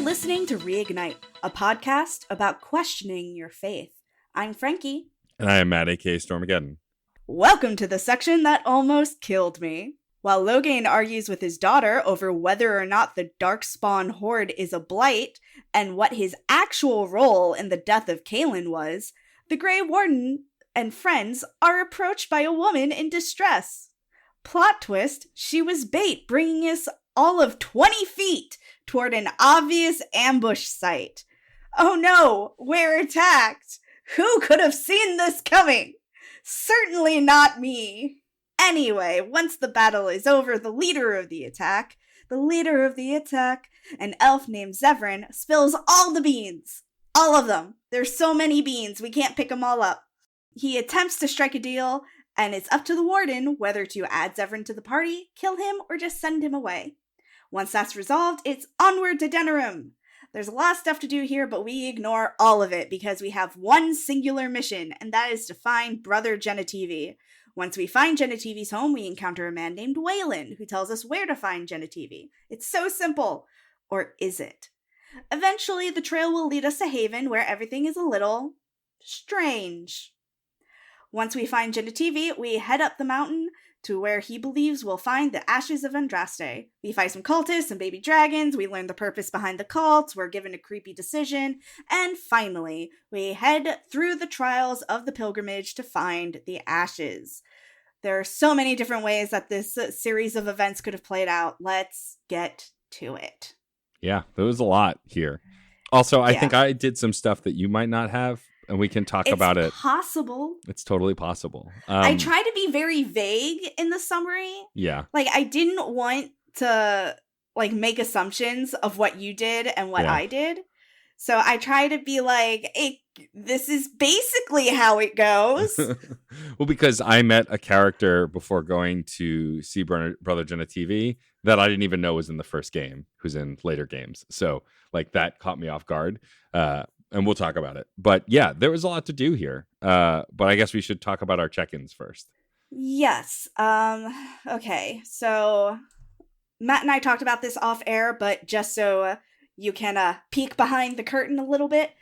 listening to Reignite, a podcast about questioning your faith. I'm Frankie. And I am Matt, aka Stormageddon. Welcome to the section that almost killed me. While Logain argues with his daughter over whether or not the Darkspawn Horde is a blight, and what his actual role in the death of Kaelin was, the Grey Warden and friends are approached by a woman in distress. Plot twist, she was bait, bringing us all of 20 feet toward an obvious ambush site. Oh no, we're attacked! Who could have seen this coming? Certainly not me. Anyway, once the battle is over, the leader of the attack, an elf named Zevran, spills all the beans. All of them. There's so many beans, we can't pick them all up. He attempts to strike a deal, and it's up to the warden whether to add Zevran to the party, kill him, or just send him away. Once that's resolved, it's onward to Denerim. There's a lot of stuff to do here, but we ignore all of it because we have one singular mission, and that is to find Brother Genetivi. Once we find Genetivi's home, we encounter a man named Waylon, who tells us where to find Genetivi. It's so simple. Or is it? Eventually, the trail will lead us to Haven, where everything is a little strange. Once we find Genetivi, we head up the mountain to where he believes we'll find the ashes of Andraste. We fight some cultists and baby dragons, we learn the purpose behind the cults, we're given a creepy decision, and finally, we head through the trials of the pilgrimage to find the ashes. There are so many different ways that this series of events could have played out. Let's get to it. Yeah, there was a lot here. Also, I think I did some stuff that you might not have, and we can talk about it. It's possible. It's totally possible. I try to be very vague in the summary. Yeah. Like, I didn't want to, make assumptions of what you did and what I did. So I try to be like, hey, this is basically how it goes. Well, because I met a character before going to see Brother Genetivi that I didn't even know was in the first game, who's in later games. So, that caught me off guard. And we'll talk about it. But yeah, there was a lot to do here. But I guess we should talk about our check-ins first. Yes. Okay. So Matt and I talked about this off air, but just so you can peek behind the curtain a little bit,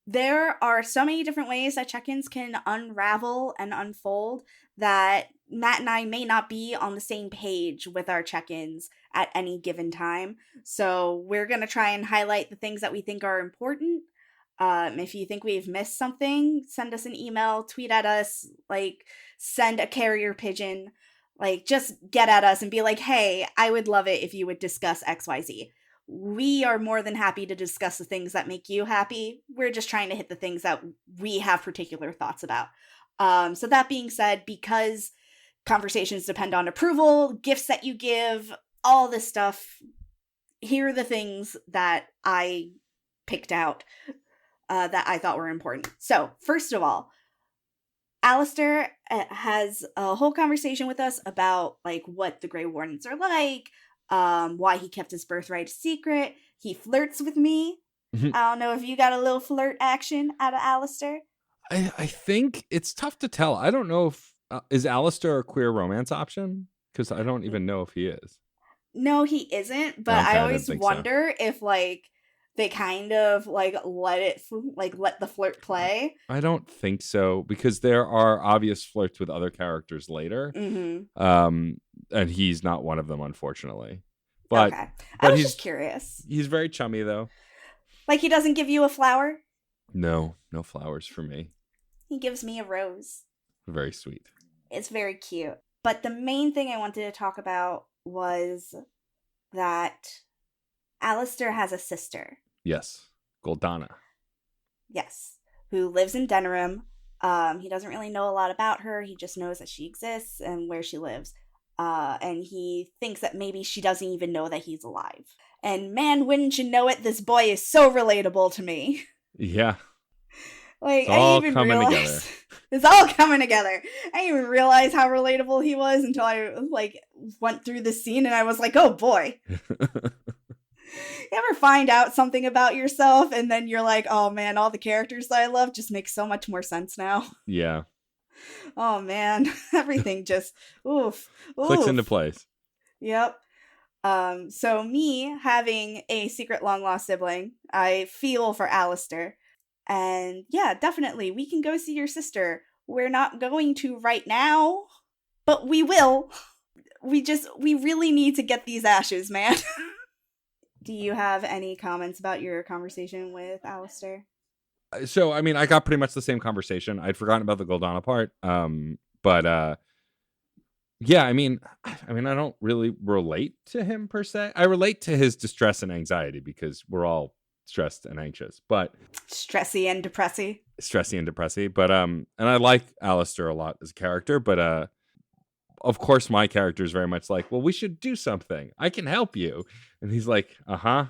there are so many different ways that check-ins can unravel and unfold that Matt and I may not be on the same page with our check-ins at any given time. So we're going to try and highlight the things that we think are important. If you think we've missed something, send us an email, tweet at us, send a carrier pigeon, just get at us and be like, hey, I would love it if you would discuss XYZ. We are more than happy to discuss the things that make you happy. We're just trying to hit the things that we have particular thoughts about. So that being said, because conversations depend on approval, gifts that you give, all this stuff, here are the things that I picked out that I thought were important. So, first of all, Alistair has a whole conversation with us about, what the Grey Wardens are like, why he kept his birthright a secret. He flirts with me. I don't know if you got a little flirt action out of Alistair. I think it's tough to tell. I don't know if is Alistair a queer romance option? Because I don't even know if he is. No, he isn't. But I always wonder if they kind of let the flirt play. I don't think so, because there are obvious flirts with other characters later. Mm-hmm. And he's not one of them, unfortunately. But okay, I was just curious. He's very chummy, though. He doesn't give you a flower? No flowers for me. He gives me a rose. Very sweet. It's very cute. But the main thing I wanted to talk about was that Alistair has a sister. Yes, Goldana. Yes, who lives in Denerim. He doesn't really know a lot about her. He just knows that she exists and where she lives. And he thinks that maybe she doesn't even know that he's alive. And man, wouldn't you know it, this boy is so relatable to me. Yeah. It's all coming together. It's all coming together. I didn't even realize how relatable he was until I went through the scene and I was like, oh boy. You ever find out something about yourself and then you're like, oh man, all the characters that I love just make so much more sense now. Yeah. Oh man, everything just clicks into place. Yep. So me having a secret long lost sibling, I feel for Alistair. And yeah, definitely, we can go see your sister. We're not going to right now, but we will. We really need to get these ashes, man. Do you have any comments about your conversation with Alistair? So I mean, I got pretty much the same conversation. I'd forgotten about the Goldana part. But yeah, I mean, I don't really relate to him per se. I relate to his distress and anxiety because we're all stressed and anxious, but Stressy and depressy. stressy and depressy. But and I like Alistair a lot as a character, but of course my character is very much like, well, we should do something. I can help you. And he's like, uh-huh.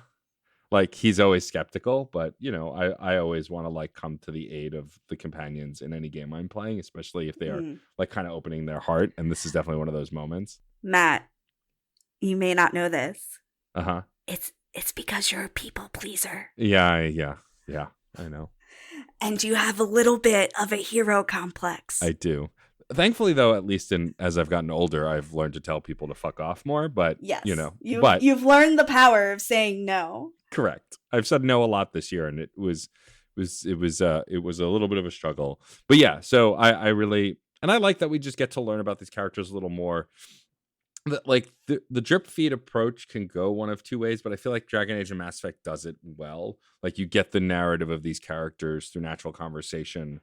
Like he's always skeptical, but I always want to like come to the aid of the companions in any game I'm playing, especially if they are like kind of opening their heart. And this is definitely one of those moments. Matt, you may not know this. Uh-huh. It's because you're a people pleaser. Yeah, I know. And you have a little bit of a hero complex. I do. Thankfully, though, at least as I've gotten older, I've learned to tell people to fuck off more. But yes, but you've learned the power of saying no. Correct. I've said no a lot this year, and it was a little bit of a struggle. But yeah, so I really, and I like that we just get to learn about these characters a little more. Like the drip feed approach can go one of two ways, but I feel like Dragon Age and Mass Effect does it well. Like you get the narrative of these characters through natural conversation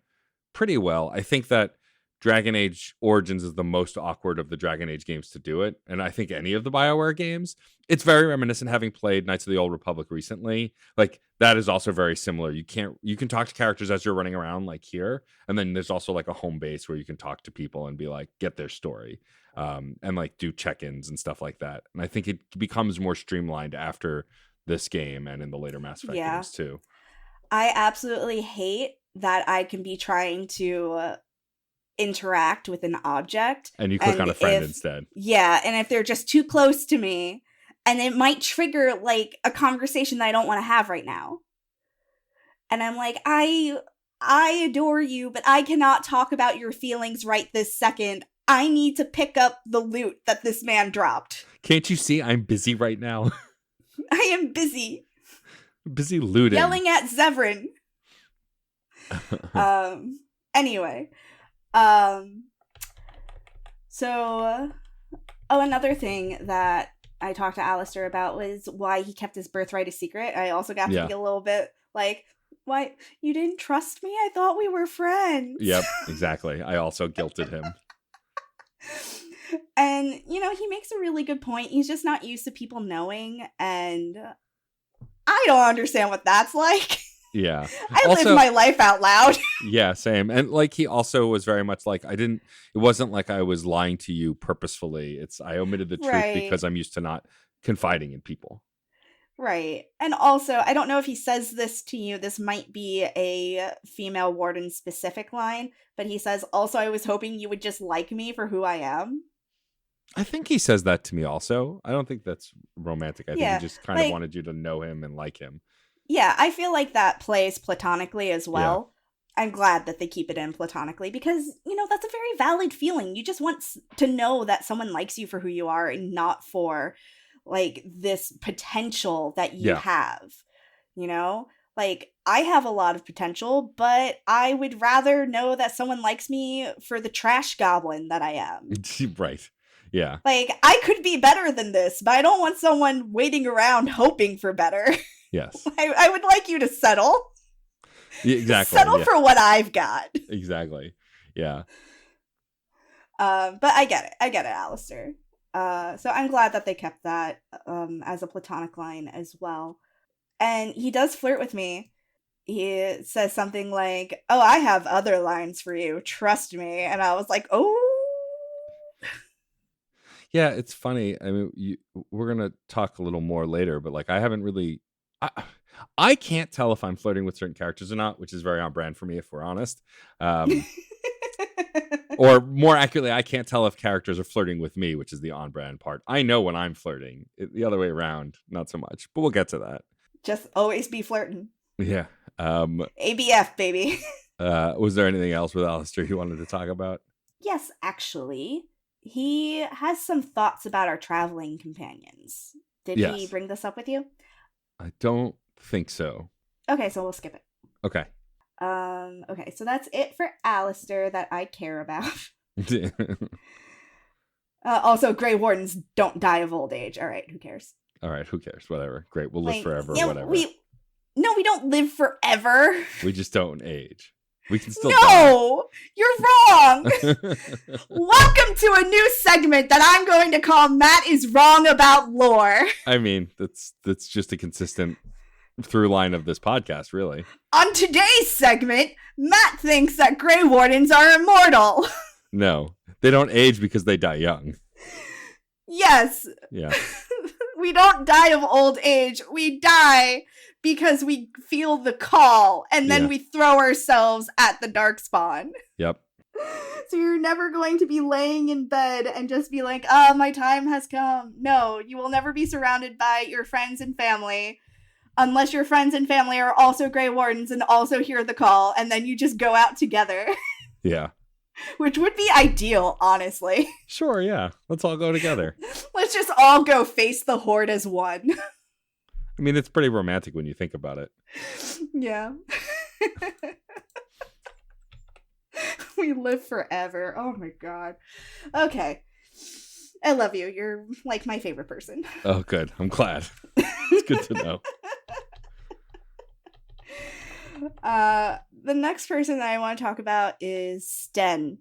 pretty well. I think that Dragon Age Origins is the most awkward of the Dragon Age games to do it. And I think any of the BioWare games, it's very reminiscent, having played Knights of the Old Republic recently. Like that is also very similar. You can talk to characters as you're running around like here. And then there's also like a home base where you can talk to people and be like, get their story. And like do check-ins and stuff like that. And I think it becomes more streamlined after this game and in the later Mass Effect games too. I absolutely hate that I can be trying to interact with an object and you click on a friend instead. Yeah, and if they're just too close to me, and it might trigger like a conversation that I don't want to have right now. And I'm like, I adore you, but I cannot talk about your feelings right this second. I need to pick up the loot that this man dropped. Can't you see I'm busy right now? I am busy. Busy looting. Yelling at Zevran. Anyway. Another thing that I talked to Alistair about was why he kept his birthright a secret. I also got to think a little bit like, why, you didn't trust me? I thought we were friends. Yep, exactly. I also guilted him. And, he makes a really good point. He's just not used to people knowing, and I don't understand what that's like. Yeah. I live my life out loud. Yeah, same. And like he also was very much like, it wasn't like I was lying to you purposefully. I omitted the truth because I'm used to not confiding in people. Right. And also, I don't know if he says this to you. This might be a female warden specific line, but he says, also, I was hoping you would just like me for who I am. I think he says that to me also. I don't think that's romantic. I think he just kind of wanted you to know him and like him. Yeah, I feel like that plays platonically as well. Yeah. I'm glad that they keep it in platonically because, that's a very valid feeling. You just want to know that someone likes you for who you are and not for, like, this potential that you have, Like, I have a lot of potential, but I would rather know that someone likes me for the trash goblin that I am. Right. Yeah. Like, I could be better than this, but I don't want someone waiting around hoping for better. Yes. I would like you to settle. Yeah, exactly. Settle for what I've got. Exactly. Yeah. But I get it, Alistair. So I'm glad that they kept that as a platonic line as well. And he does flirt with me. He says something like, oh, I have other lines for you. Trust me. And I was like, oh. Yeah, it's funny. I mean, we're going to talk a little more later, but like I haven't really... I can't tell if I'm flirting with certain characters or not, which is very on brand for me, if we're honest. Or more accurately, I can't tell if characters are flirting with me, which is the on brand part. I know when I'm flirting. The other way around, not so much. But we'll get to that. Just always be flirting. Yeah. ABF, baby. Was there anything else with Alistair you wanted to talk about? Yes, actually. he has some thoughts about our traveling companions. Did he Yes. bring this up with you? I don't think so. Okay, so we'll skip it. Okay. Okay, so that's it for Alistair that I care about. Also, Grey Wardens don't die of old age. All right, who cares? All right, who cares? Whatever. Great. We'll live Like, forever, yeah, whatever. we don't live forever. We just don't age. We can still No, you're wrong. Welcome to a new segment that I'm going to call Matt is Wrong About Lore. I mean, that's just a consistent through line of this podcast, really. On today's segment, Matt thinks that Grey Wardens are immortal. No, they don't age because they die young. Yes. Yeah. We don't die of old age. We die because we feel the call and then we throw ourselves at the darkspawn. Yep. So you're never going to be laying in bed and just be like, my time has come. No, you will never be surrounded by your friends and family unless your friends and family are also Grey Wardens and also hear the call, and then you just go out together. Yeah. Which would be ideal, honestly. Sure, yeah. Let's all go together. Let's just all go face the horde as one. I mean, it's pretty romantic when you think about it. Yeah. We live forever. Oh my god. Okay. I love you. You're like my favorite person. Oh, good. I'm glad. It's good to know. The next person that I want to talk about is Sten.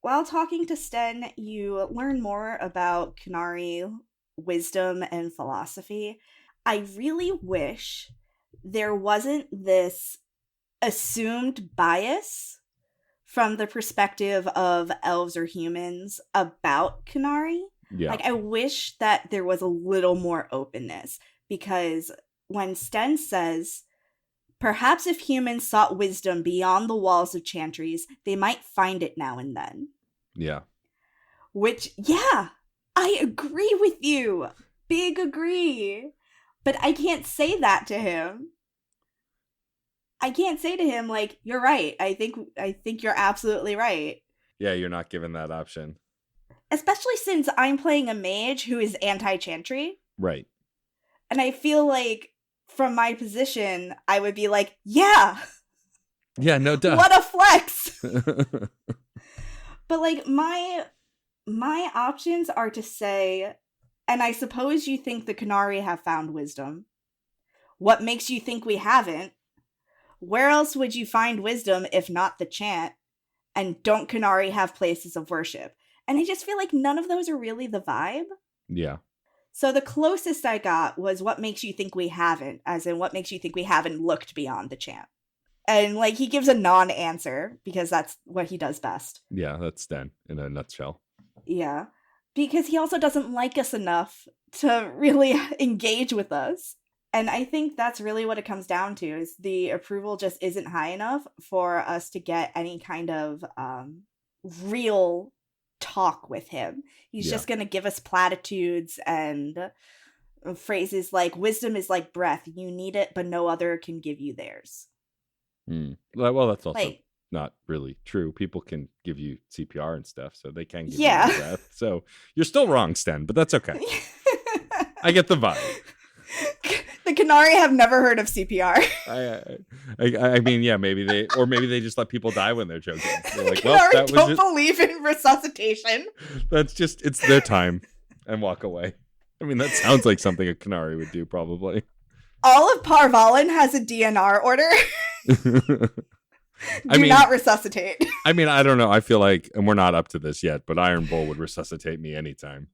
While talking to Sten, you learn more about Qunari wisdom and philosophy. I really wish there wasn't this assumed bias from the perspective of elves or humans about Qunari. Yeah. Like, I wish that there was a little more openness, because when Sten says, perhaps if humans sought wisdom beyond the walls of chantries, they might find it now and then. Yeah. Which, yeah, I agree with you. Big agree. But I can't say that to him. I can't say to him, like, you're right. I think you're absolutely right. Yeah, you're not given that option. Especially since I'm playing a mage who is anti-chantry. Right. And I feel like, from my position, I would be like, yeah. Yeah, no doubt. What a flex. But, like, my options are to say, and I suppose you think the Qunari have found wisdom. What makes you think we haven't? Where else would you find wisdom if not the chant? And don't Qunari have places of worship? And I just feel like none of those are really the vibe. Yeah. So the closest I got was what makes you think we haven't, as in what makes you think we haven't looked beyond the chant. And, like, he gives a non-answer because that's what he does best. Yeah, that's Sten in a nutshell. Yeah. Because he also doesn't like us enough to really engage with us. And I think that's really what it comes down to, is the approval just isn't high enough for us to get any kind of real talk with him. He's just going to give us platitudes and phrases like, wisdom is like breath. You need it, but no other can give you theirs. Well, that's also like, not really true. People can give you CPR and stuff, so they can give you breath. So you're still wrong, Sten, but that's okay. I get the vibe. The Qunari have never heard of CPR. I mean, yeah, maybe they just let people die when they're choking. They're like, well, that was don't believe in resuscitation. That's just, it's their time, and walk away. I mean, that sounds like something a Qunari would do, probably. All of Parvalin has a DNR order. Do not resuscitate. I mean, I don't know. I feel like, and we're not up to this yet, but Iron Bull would resuscitate me anytime.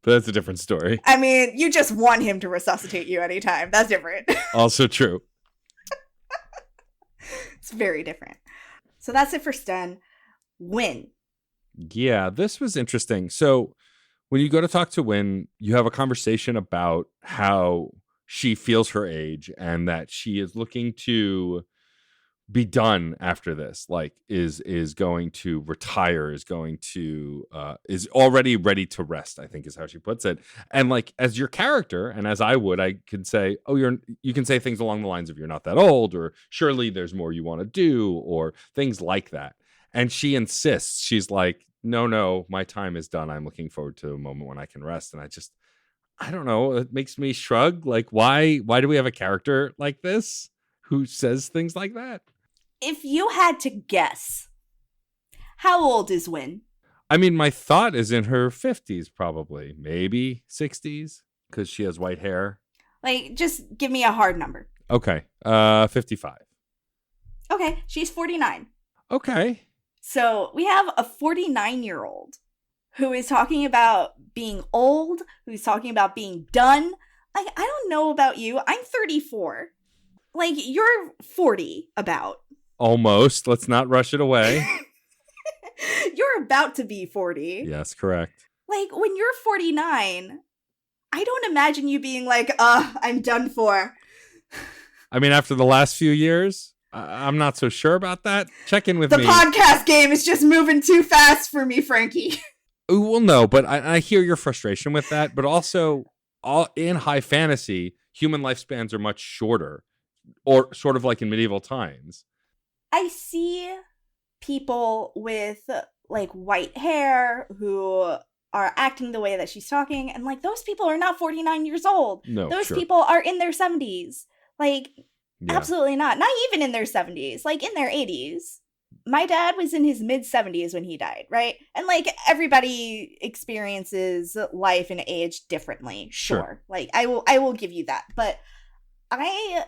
But that's a different story. I mean, you just want him to resuscitate you anytime. That's different. Also true. It's very different. So that's it for Sten. Win. Yeah, this was interesting. So when you go to talk to Win, you have a conversation about how she feels her age and that she is looking to be done after this, like is going to retire, is already ready to rest, I think is how she puts it. And like, as your character, and as I could say, oh, you can say things along the lines of, you're not that old, or surely there's more you want to do, or things like that. And she insists, she's like, no, my time is done. I'm looking forward to a moment when I can rest. And I don't know. It makes me shrug. Like, why do we have a character like this who says things like that? If you had to guess, how old is Win? I mean, my thought is in her 50s, probably, maybe 60s, because she has white hair. Like, just give me a hard number. Okay, 55. Okay, she's 49. Okay. So we have a 49-year-old who is talking about being old, who's talking about being done. Like, I don't know about you. I'm 34. Like, you're 40 about. Almost. Let's not rush it away. You're about to be 40. Yes, correct. Like, when you're 49, I don't imagine you being like, I'm done for. I mean, after the last few years, I'm not so sure about that. Check in with me. The podcast game is just moving too fast for me, Frankie. Well, no, but I hear your frustration with that. But also, in high fantasy, human lifespans are much shorter, or sort of like in medieval times. I see people with like white hair who are acting the way that she's talking, and like those people are not 49 years old. No, those sure. people are in their 70s. Like, Yeah. absolutely not. Not even in their 70s, like in their 80s. My dad was in his mid 70s when he died, right? And like everybody experiences life and age differently. Sure. Like I will give you that. But I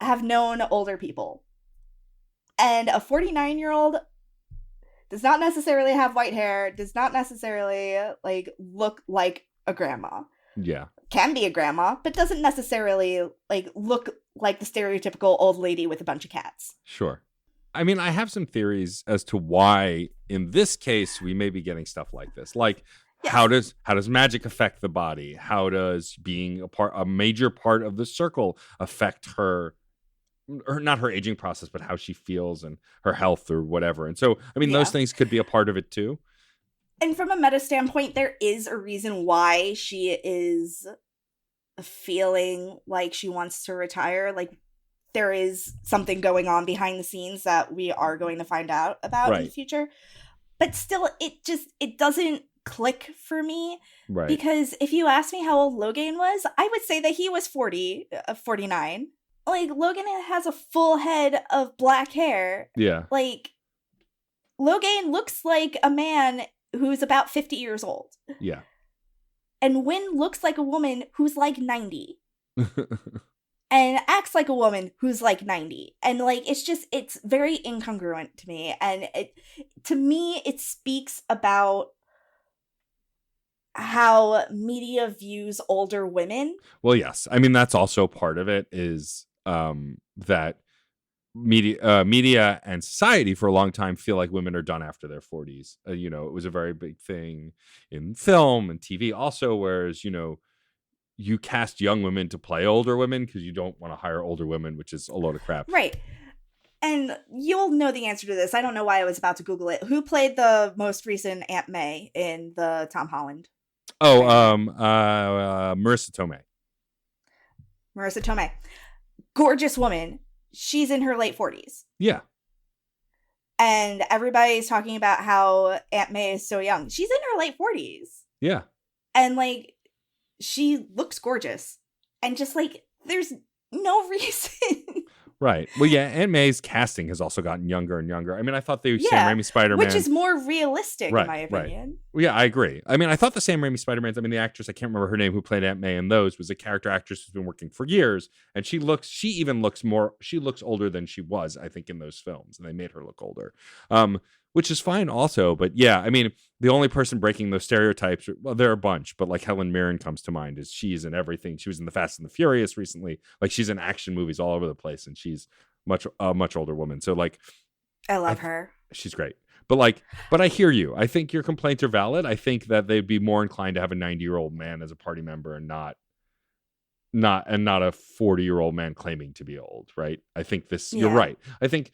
have known older people. And a 49-year-old does not necessarily have white hair, does not necessarily like look like a grandma. Yeah. Can be a grandma, but doesn't necessarily like look like the stereotypical old lady with a bunch of cats. Sure. I mean, I have some theories as to why, in this case, we may be getting stuff like this. Like, yes. How does magic affect the body? How does being a major part of the circle affect her, or not her aging process, but how she feels and her health or whatever? And so, I mean, those things could be a part of it too. And from a meta standpoint, there is a reason why she is feeling like she wants to retire. Like, there is something going on behind the scenes that we are going to find out about in the future. But still, it doesn't click for me. Right. Because if you ask me how old Logan was, I would say that he was 49. Like, Logan has a full head of black hair. Yeah. Like, Logan looks like a man who's about 50 years old. Yeah. And Wynn looks like a woman who's like 90. And acts like a woman who's like 90. And like, it's very incongruent to me. And to me, it speaks about how media views older women. Well, yes. I mean, that's also part of it, is that media and society for a long time feel like women are done after their 40s. It was a very big thing in film and TV also, whereas, you cast young women to play older women because you don't want to hire older women, which is a load of crap. Right. And you'll know the answer to this. I don't know why I was about to Google it. Who played the most recent Aunt May in the Tom Holland? Oh, Marissa Tomei. Marissa Tomei. Gorgeous woman. She's in her late 40s. Yeah. And everybody's talking about how Aunt May is so young. She's in her late 40s. Yeah. And like, she looks gorgeous. And just like, there's no reason. Right. Well, yeah, Aunt May's casting has also gotten younger and younger. I mean, I thought the Sam Raimi Spider-Man, which is more realistic, in my opinion. Right. Well, yeah, I agree. I mean, I thought the Sam Raimi Spider-Man, the actress, I can't remember her name, who played Aunt May in those, was a character actress who's been working for years. And she looks older than she was, I think, in those films. And they made her look older. Which is fine also. But yeah, I mean, the only person breaking those stereotypes, well, there are a bunch, but like Helen Mirren comes to mind, is she's in everything. She was in The Fast and the Furious recently. Like, she's in action movies all over the place, and she's a much older woman. So like, I love her. She's great. But I hear you. I think your complaints are valid. I think that they'd be more inclined to have a 90-year-old man as a party member and not a 40-year-old man claiming to be old, right? I think you're right. I think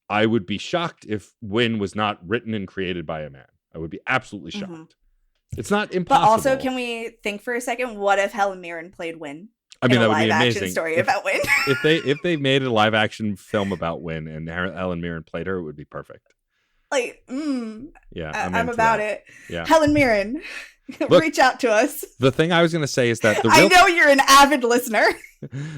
I would be shocked if Wynn was not written and created by a man. I would be absolutely shocked. Mm-hmm. It's not impossible. But also, can we think for a second, what if Helen Mirren played Wynn? I mean, that would be amazing. Live action story about Wynn. if they made a live action film about Wynn and Helen Mirren played her, it would be perfect. Like, Yeah, I'm about it. Yeah. Helen Mirren, Look, reach out to us. the thing I was going to say is that I know you're an avid listener.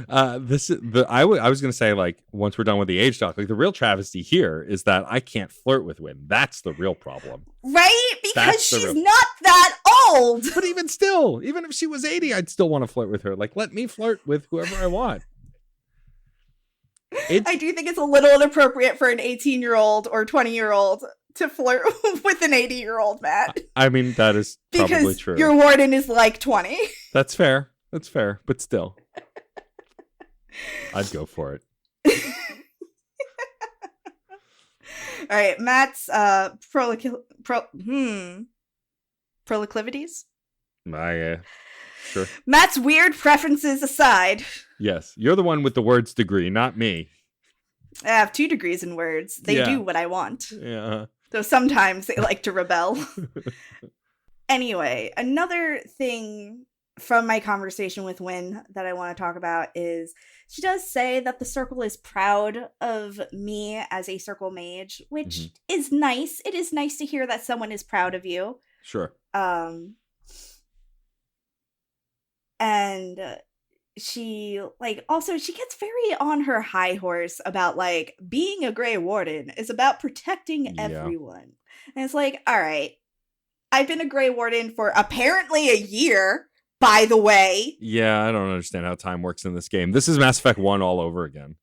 I was going to say, like, once we're done with the age talk, like, the real travesty here is that I can't flirt with Wynn. That's the real problem. Right? Because she's not that old. But even still, even if she was 80, I'd still want to flirt with her. Like, let me flirt with whoever I want. I do think it's a little inappropriate for an 18-year-old or 20-year-old to flirt with an 80-year-old, Matt. I mean, that is probably true. Your warden is like 20. That's fair. That's fair. But still, I'd go for it. All right, Matt's proclivities? Sure. Matt's weird preferences aside. Yes, you're the one with the words degree, not me. I have 2 degrees in words. They do what I want. Yeah. Though sometimes they like to rebel. Anyway, another thing from my conversation with Wynn that I want to talk about is she does say that the circle is proud of me as a circle mage, which is nice. It is nice to hear that someone is proud of you. Sure. And she gets very on her high horse about like being a Grey Warden is about protecting everyone. And it's like, all right, I've been a Grey Warden for apparently a year, by the way. Yeah, I don't understand how time works in this game. This is Mass Effect 1 all over again.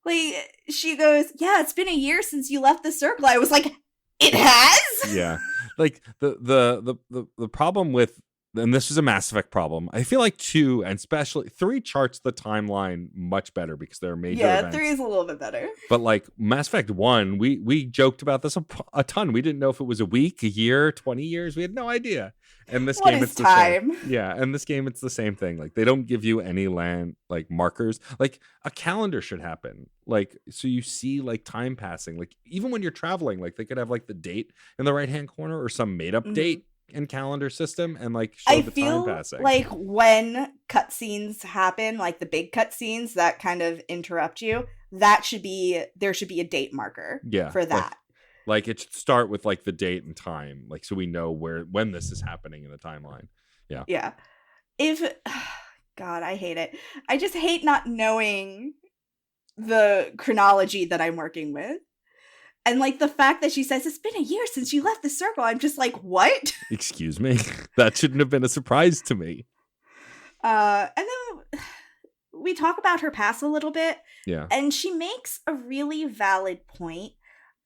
Like, she goes, yeah, it's been a year since you left the circle. I was like, it has? Yeah. Like the problem with, and this is a Mass Effect problem, I feel like 2 and especially 3 charts the timeline much better because there are major events. 3 is a little bit better. But like Mass Effect 1, we joked about this a ton. We didn't know if it was a week, a year, 20 years. We had no idea. And this game, it's time? The same. Yeah, and this game, it's the same thing. Like, they don't give you any land like markers. Like, a calendar should happen. Like, so you see like time passing. Like, even when you're traveling, like they could have like the date in the right hand corner or some made up date and calendar system and like show the time passing. Like when cutscenes happen, like the big cutscenes that kind of interrupt you, there should be a date marker for that. Like it should start with like the date and time, like so we know when this is happening in the timeline. Yeah. Yeah. God, I hate it. I just hate not knowing the chronology that I'm working with. And like the fact that she says it's been a year since you left the circle, I'm just like, what? Excuse me? That shouldn't have been a surprise to me. And then we talk about her past a little bit. Yeah. And she makes a really valid point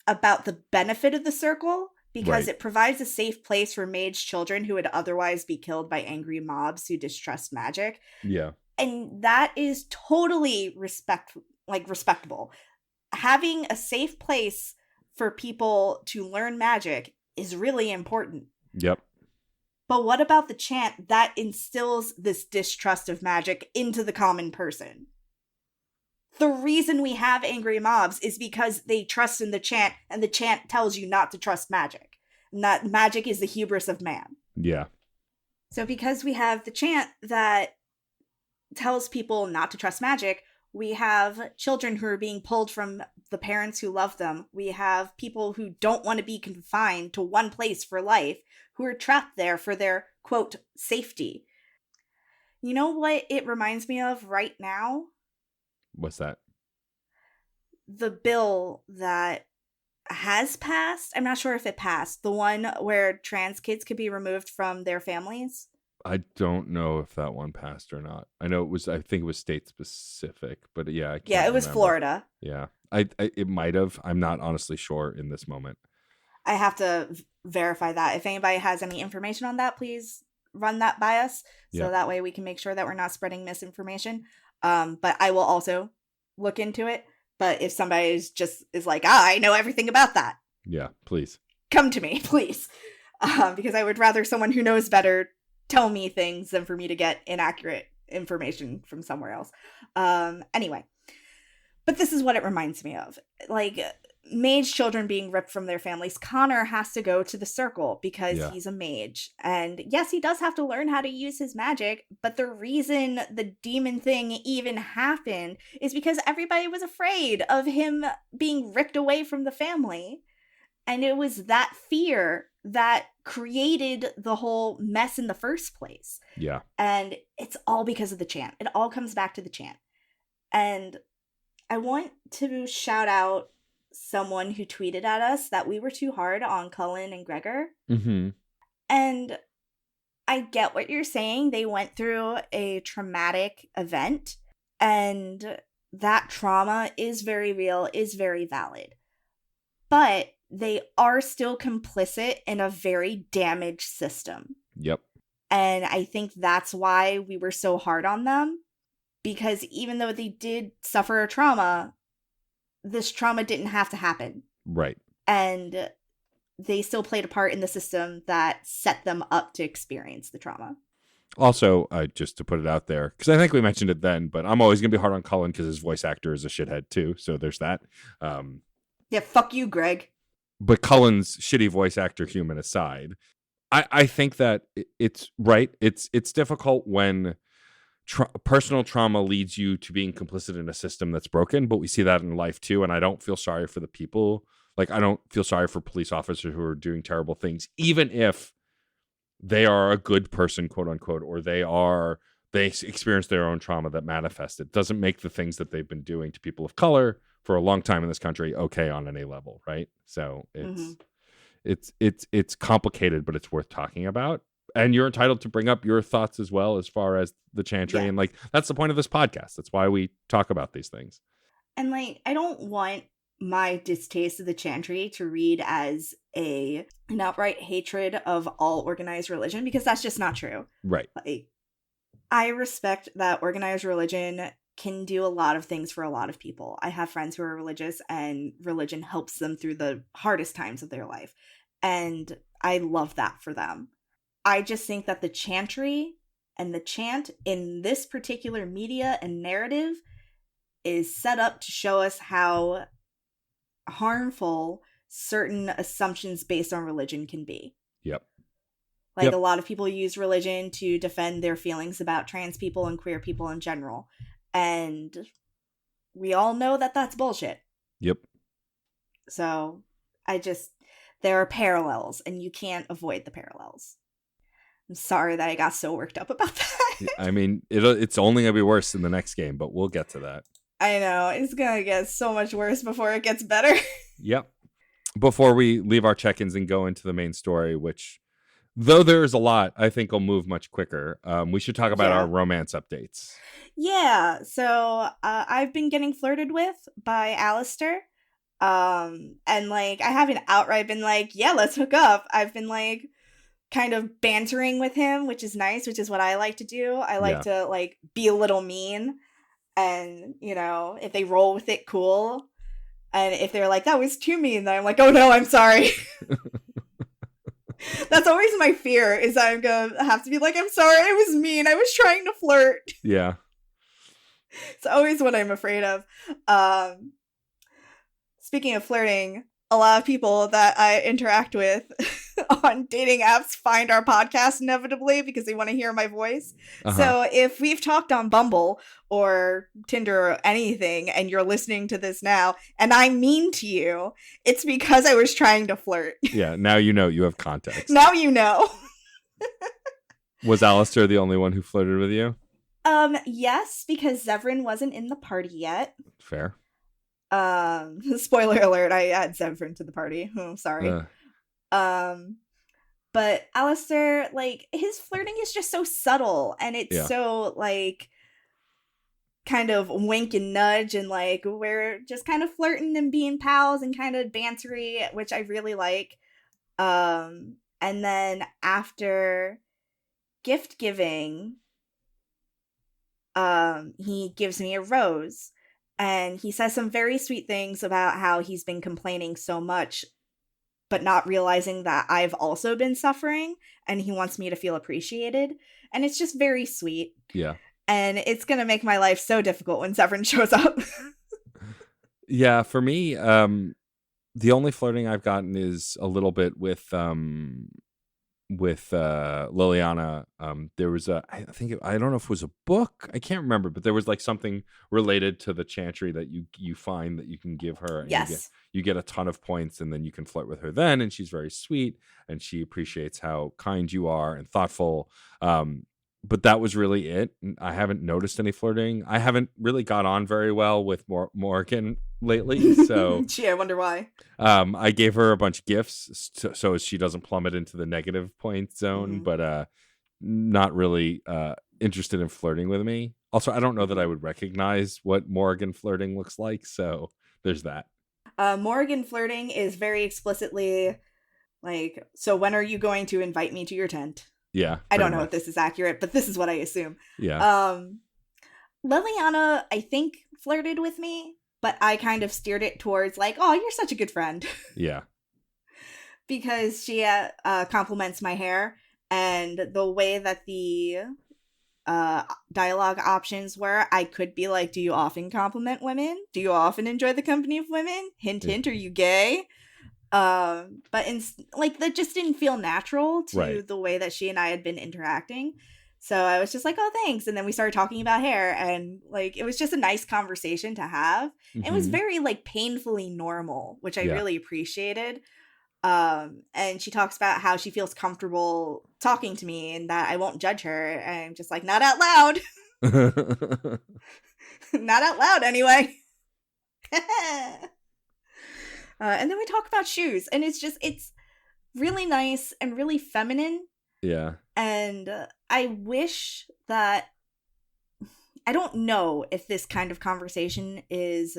about the benefit of the circle because it provides a safe place for mage children who would otherwise be killed by angry mobs who distrust magic. Yeah. And that is totally respectable. Having a safe place for people to learn magic is really important. Yep. But what about the chant that instills this distrust of magic into the common person? The reason we have angry mobs is because they trust in the chant, and the chant tells you not to trust magic. And that magic is the hubris of man. Yeah. So because we have the chant that tells people not to trust magic, we have children who are being pulled from the parents who love them. We have people who don't want to be confined to one place for life, who are trapped there for their, quote, safety. You know what it reminds me of right now? What's that? The bill that has passed. I'm not sure if it passed. The one where trans kids could be removed from their families. I don't know if that one passed or not. I think it was state specific, but yeah. It was Florida. Yeah. It might have. I'm not honestly sure in this moment. I have to verify that. If anybody has any information on that, please run that by us. So that way we can make sure that we're not spreading misinformation. But I will also look into it. But if somebody is like, I know everything about that. Yeah, please. Come to me, please. Because I would rather someone who knows better tell me things than for me to get inaccurate information from somewhere else. Anyway. But this is what it reminds me of. Like, mage children being ripped from their families. Connor has to go to the circle because he's a mage. And yes, he does have to learn how to use his magic, but the reason the demon thing even happened is because everybody was afraid of him being ripped away from the family. And it was that fear that created the whole mess in the first place. Yeah. And it's all because of the chant. It all comes back to the chant. And I want to shout out someone who tweeted at us that we were too hard on Cullen and Gregor. Mm-hmm. And I get what you're saying. They went through a traumatic event, and that trauma is very real, is very valid. But they are still complicit in a very damaged system. Yep. And I think that's why we were so hard on them. Because even though they did suffer a trauma, this trauma didn't have to happen. Right. And they still played a part in the system that set them up to experience the trauma. Also, just to put it out there, because I think we mentioned it then, but I'm always going to be hard on Cullen because his voice actor is a shithead too. So there's that. Yeah, fuck you, Greg. But Cullen's shitty voice actor human aside, I think that it's right. It's difficult when personal trauma leads you to being complicit in a system that's broken, but we see that in life too. And I don't feel sorry for the people. Like, I don't feel sorry for police officers who are doing terrible things, even if they are a good person, quote unquote, or they experience their own trauma that manifested. It doesn't make the things that they've been doing to people of color for a long time in this country okay on any level, right? So it's complicated, but it's worth talking about. And you're entitled to bring up your thoughts as well as far as the chantry. Yeah. And like, that's the point of this podcast. That's why we talk about these things. And like, I don't want my distaste of the chantry to read as an outright hatred of all organized religion, because that's just not true. Right. Like, I respect that organized religion can do a lot of things for a lot of people. I have friends who are religious, and religion helps them through the hardest times of their life. And I love that for them. I just think that the chantry and the chant in this particular media and narrative is set up to show us how harmful certain assumptions based on religion can be. Yep. Like, a lot of people use religion to defend their feelings about trans people and queer people in general. And we all know that that's bullshit. Yep. So there are parallels, and you can't avoid the parallels. I'm sorry that I got so worked up about that. I mean, it's only going to be worse in the next game, but we'll get to that. I know. It's going to get so much worse before it gets better. Yep. Before we leave our check-ins and go into the main story, which, though there's a lot, I think will move much quicker, we should talk about our romance updates. Yeah. So I've been getting flirted with by Alistair. And like, I haven't outright been like, yeah, let's hook up. I've been like kind of bantering with him, which is nice, which is what I like to do. I like to like be a little mean, and you know, if they roll with it, cool. And if they're like, that was too mean, then I'm like, oh no, I'm sorry. That's always my fear, is I'm gonna have to be like, I'm sorry, I was mean, I was trying to flirt. Yeah. It's always what I'm afraid of. Speaking of flirting, a lot of people that I interact with on dating apps find our podcast inevitably because they want to hear my voice. Uh-huh. So if we've talked on Bumble or Tinder or anything, and you're listening to this now, and I'm mean to you, it's because I was trying to flirt. Yeah, now you know, you have context. Now you know. Was Alistair the only one who flirted with you? Yes, because Zevran wasn't in the party yet. Fair. Spoiler alert, I add Zevran to the party. Oh, sorry. But Alistair, like, his flirting is just so subtle, and it's so, like, kind of wink and nudge, and, like, we're just kind of flirting and being pals and kind of bantery, which I really like. And then after gift giving, he gives me a rose. And he says some very sweet things about how he's been complaining so much, but not realizing that I've also been suffering, and he wants me to feel appreciated. And it's just very sweet. Yeah. And it's going to make my life so difficult when Zevran shows up. Yeah, for me, the only flirting I've gotten is a little bit with Liliana, there was I don't know if it was a book, I can't remember, but there was like something related to the chantry that you find that you can give her, and Yes. you get a ton of points, and then you can flirt with her then, and she's very sweet, and she appreciates how kind you are and thoughtful. But that was really it. I haven't noticed any flirting. I haven't really got on very well with Morgan lately, so Gee, I wonder why. I gave her a bunch of gifts so she doesn't plummet into the negative point zone, Mm-hmm. but not really interested in flirting with me. Also, I don't know that I Mm-hmm. would recognize what Morgan flirting looks like, so there's that. Morgan flirting is very explicitly like, so when are you going to invite me to your tent? Yeah, I pretty don't know much. if this is accurate, but this is what I assume. Yeah. Liliana, I think, flirted with me, but I kind of steered it towards like, oh, you're such a good friend. Yeah. Because she compliments my hair, and the way that the dialogue options were, I could be like, do you often compliment women? Do you often enjoy the company of women? Hint, Yeah. hint, are you gay? But like that just didn't feel natural to Right. the way that she and I had been interacting. So I was just like, oh, thanks. And then we started talking about hair, and like it was just a nice conversation to have. It was Hmm. very like painfully normal, which I Yeah. really appreciated. And she talks about how she feels comfortable talking to me and that I won't judge her. And I'm just like, not out loud. Not out loud anyway. And then we talk about shoes, and it's really nice and really feminine. Yeah. And I wish that, I don't know if this kind of conversation is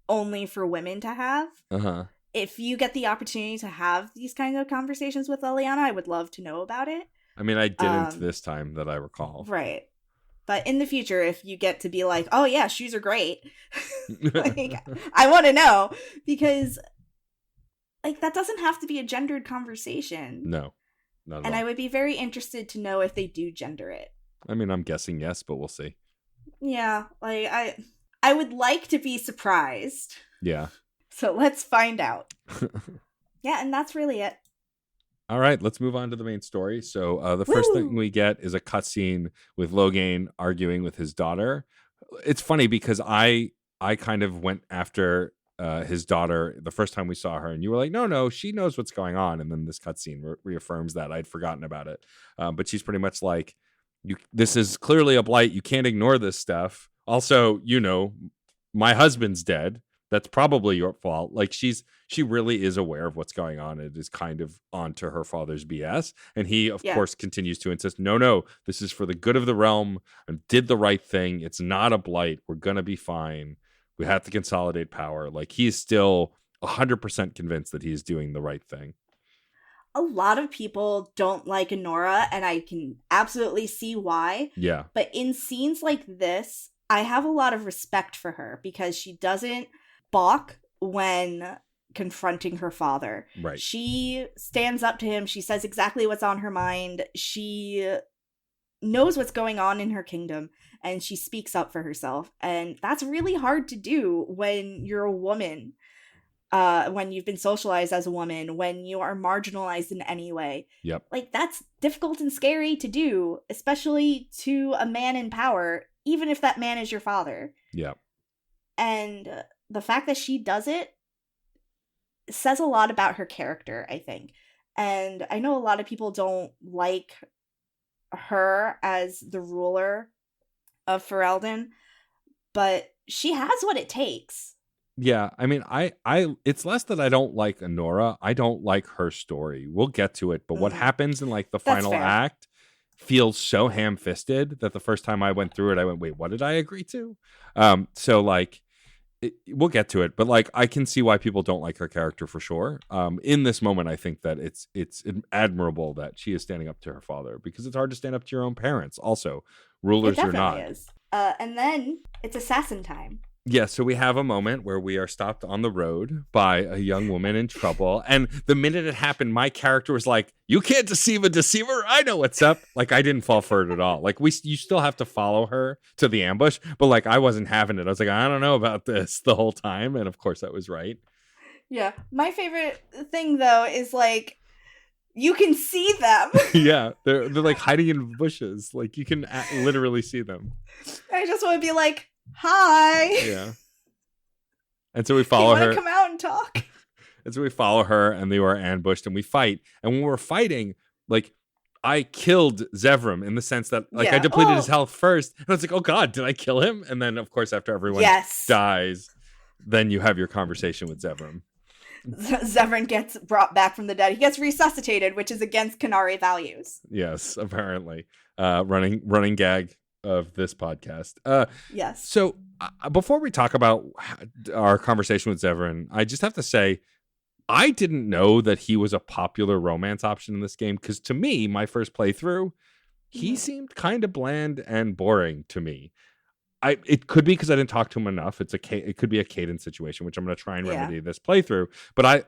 only for women to have. Uh-huh. If you get the opportunity to have these kind of conversations with Liliana, I would love to know about it. I mean, I didn't this time that I recall. Right. But in the future, if you get to be like, oh yeah, shoes are great, like, I want to know, because like that doesn't have to be a gendered conversation. No, not at And all. I would be very interested to know if they do gender it. I mean, I'm guessing yes, but we'll see. Yeah, like I would like to be surprised. Yeah. So let's find out. Yeah, and that's really it. All right, let's move on to the main story. So the first thing Woo! we get is a cutscene with Logain arguing with his daughter. It's funny because I kind of went after his daughter the first time we saw her, and you were like, no, she knows what's going on. And then this cutscene reaffirms that. I'd forgotten about it. But she's pretty much like, this is clearly a blight. You can't ignore this stuff. Also, my husband's dead. That's probably your fault. Like she really is aware of what's going on. It is kind of onto her father's BS. And he, of course, continues to insist, no, this is for the good of the realm. I did the right thing. It's not a blight. We're going to be fine. We have to consolidate power. Like he's still 100% convinced that he's doing the right thing. A lot of people don't like Honora, and I can absolutely see why. Yeah. But in scenes like this, I have a lot of respect for her because she doesn't balk when confronting her father. Right. She stands up to him. She says exactly what's on her mind. She knows what's going on in her kingdom, and she speaks up for herself. And that's really hard to do when you're a woman, when you've been socialized as a woman, when you are marginalized in any way. Yep. Like, that's difficult and scary to do, especially to a man in power, even if that man is your father. Yep. And the fact that she does it says a lot about her character, I think. And I know a lot of people don't like her as the ruler of Ferelden, but she has what it takes. Yeah, I mean, I it's less that I don't like Honora. I don't like her story. We'll get to it, but what happens in like the final act feels so ham-fisted that the first time I went through it, I went, "Wait, what did I agree to?" So like, we'll get to it, but like, I can see why people don't like her character for sure. In this moment, I think that it's admirable that she is standing up to her father, because it's hard to stand up to your own parents. Also, rulers or not. It definitely is. And then it's assassin time. Yeah, so we have a moment where we are stopped on the road by a young woman in trouble. And the minute it happened, my character was like, "You can't deceive a deceiver. I know what's up." Like, I didn't fall for it at all. Like, you still have to follow her to the ambush. But, like, I wasn't having it. I was like, I don't know about this the whole time. And, of course, that was right. Yeah. My favorite thing, though, is, like, You can see them. Yeah, they're like hiding in bushes. Like you can literally see them. I just want to be like, hi. Yeah. And so we You follow want her. to come out and talk? And so we follow her, and they were ambushed, and we fight. And when we're fighting, like I killed Zevram in the sense that like I depleted his health first, and I was like, oh god, did I kill him? And then of course after everyone dies, then you have your conversation with Zevram. Zevran gets brought back from the dead. He gets resuscitated, which is against Canary values. Yes, apparently. Running gag of this podcast. Yes. So before we talk about our conversation with Zevran, I just have to say, I didn't know that he was a popular romance option in this game, because to me, my first playthrough, he seemed kind of bland and boring to me. It could be because I didn't talk to him enough. It could be a cadence situation, which I'm going to try and remedy this playthrough. But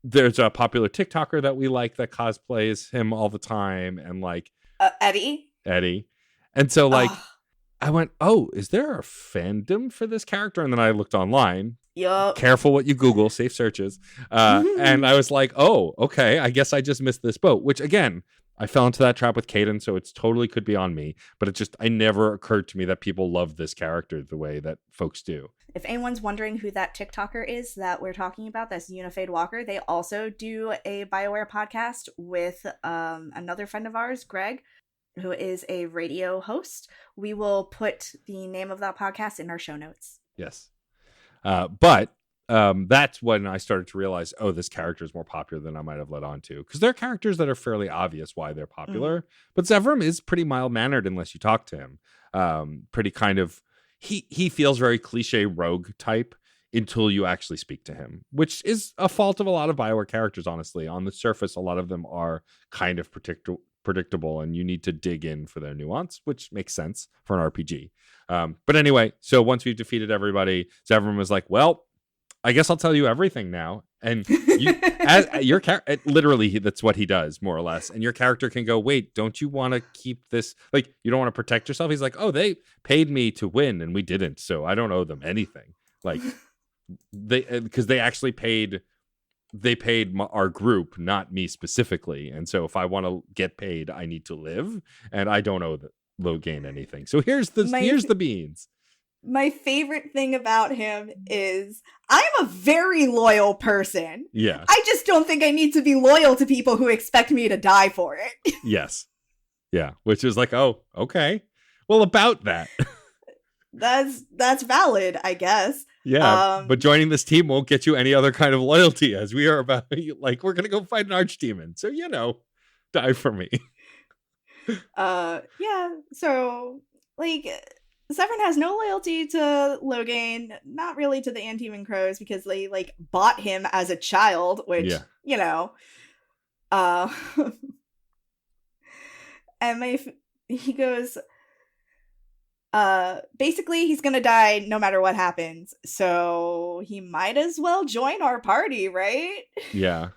there's a popular TikToker that we like that cosplays him all the time, and like Eddie. And so like I went, oh, is there a fandom for this character? And then I looked online. Yup. Careful what you Google, safe searches. And I was like, oh, okay, I guess I just missed this boat, which again, I fell into that trap with Caden, so it's totally could be on me. But it never occurred to me that people love this character the way that folks do. If anyone's wondering who that TikToker is that we're talking about, that's Unifade Walker. They also do a BioWare podcast with another friend of ours, Greg, who is a radio host. We will put the name of that podcast in our show notes. Yes. But that's when I started to realize, oh, this character is more popular than I might have let on to. Because there are characters that are fairly obvious why they're popular. But Zevram is pretty mild-mannered unless you talk to him. Pretty kind of... He feels very cliche rogue type until you actually speak to him, which is a fault of a lot of BioWare characters, honestly. On the surface, a lot of them are kind of predictable, and you need to dig in for their nuance, which makes sense for an RPG. But anyway, so once we've defeated everybody, Zevram was like, well, I guess I'll tell you everything now. And your character, literally, that's what he does, more or less. And your character can go, wait, don't you want to keep this? Like, you don't want to protect yourself? He's like, oh, they paid me to win, and we didn't, so I don't owe them anything. Like, because they actually paid our group, not me specifically. And so if I want to get paid, I need to live, and I don't owe the Logain anything. So here's the beans. My favorite thing about him is I'm a very loyal person. Yeah. I just don't think I need to be loyal to people who expect me to die for it. Yes. Yeah. Which is like, oh, okay. Well, about that. That's valid, I guess. Yeah. But joining this team won't get you any other kind of loyalty, as we are about, like, we're going to go fight an archdemon. So, die for me. Yeah. So, like... Zevran has no loyalty to Logain, not really to the Antiman Crows, because they, like, bought him as a child, which, and he goes, basically, he's gonna die no matter what happens, so he might as well join our party, right? Yeah.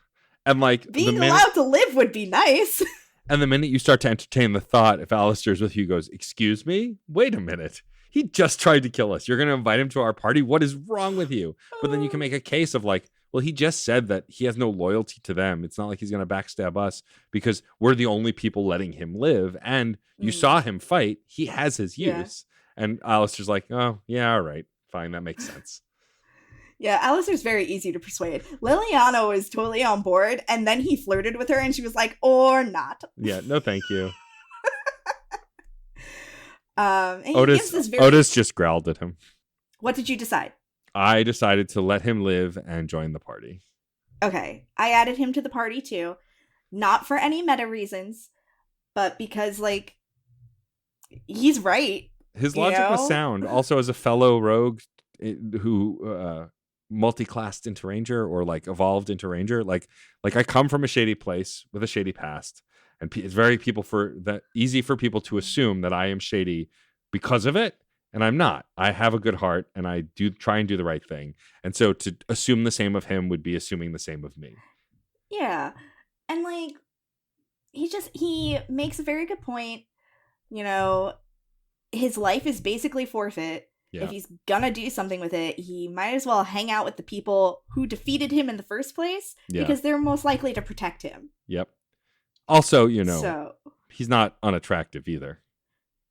And, like, being allowed to live would be nice. And the minute you start to entertain the thought, if Alistair's with you, goes, excuse me? Wait a minute. He just tried to kill us. You're going to invite him to our party? What is wrong with you? But then you can make a case of like, well, he just said that he has no loyalty to them. It's not like he's going to backstab us because we're the only people letting him live. And you saw him fight. He has his use. Yeah. And Alistair's like, oh, yeah, all right. Fine. That makes sense. Yeah, Alistair's very easy to persuade. Liliana was totally on board, and then he flirted with her, and she was like, or not. Yeah, no thank you. Otis just growled at him. What did you decide? I decided to let him live and join the party. Okay, I added him to the party, too. Not for any meta reasons, but because, like, he's right. His logic was sound. Also, as a fellow rogue who... multi-classed into ranger or like evolved into ranger, like I come from a shady place with a shady past, and it's very easy for people to assume that I am shady because of it, and I'm not. I have a good heart, and I do try and do the right thing, and so to assume the same of him would be assuming the same of me. Yeah, and like he makes a very good point. His life is basically forfeit. Yeah. If he's gonna do something with it, he might as well hang out with the people who defeated him in the first place, because they're most likely to protect him. Yep. Also, So he's not unattractive either.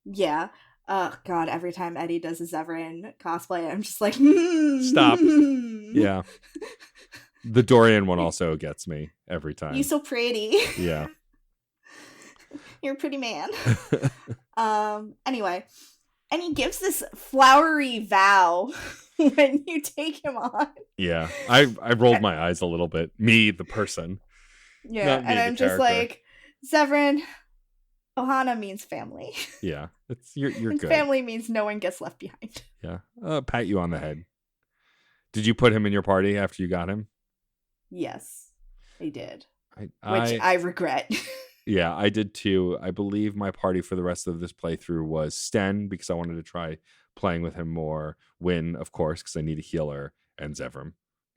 yeah. Oh god, every time Eddie does a Zevran cosplay, I'm just like, Stop. Yeah. The Dorian one also gets me every you time. so pretty. Yeah. You're a pretty man. Anyway, and he gives this flowery vow when you take him on. Yeah. I rolled my eyes a little bit. Me, the person. Yeah, Not and me, the I'm just character. like, Zevran, Ohana means family. Yeah. You're And good. family means no one gets left behind. Yeah. Pat you on the head. Did you put him in your party after you got him? Yes, they did. Which I I regret. Yeah, I did too. I believe my party for the rest of this playthrough was Sten because I wanted to try playing with him more. Win, of course, because I need a healer, and Zevran.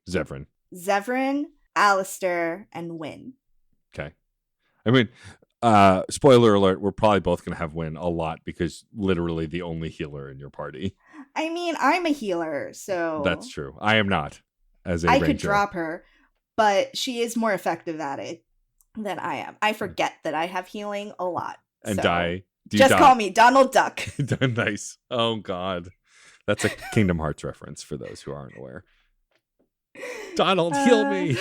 Zevran, Alistair, and Win. Okay. I mean, spoiler alert, we're probably both going to have Win a lot because literally the only healer in your party. I mean, I'm a healer, so That's true. I am not, as a I ranger. could drop her, but she is more effective at it than I am. I forget that I have healing a lot. And so die. Just call me Donald Duck. Nice. Oh, God. That's a Kingdom Hearts reference for those who aren't aware. Donald, heal me.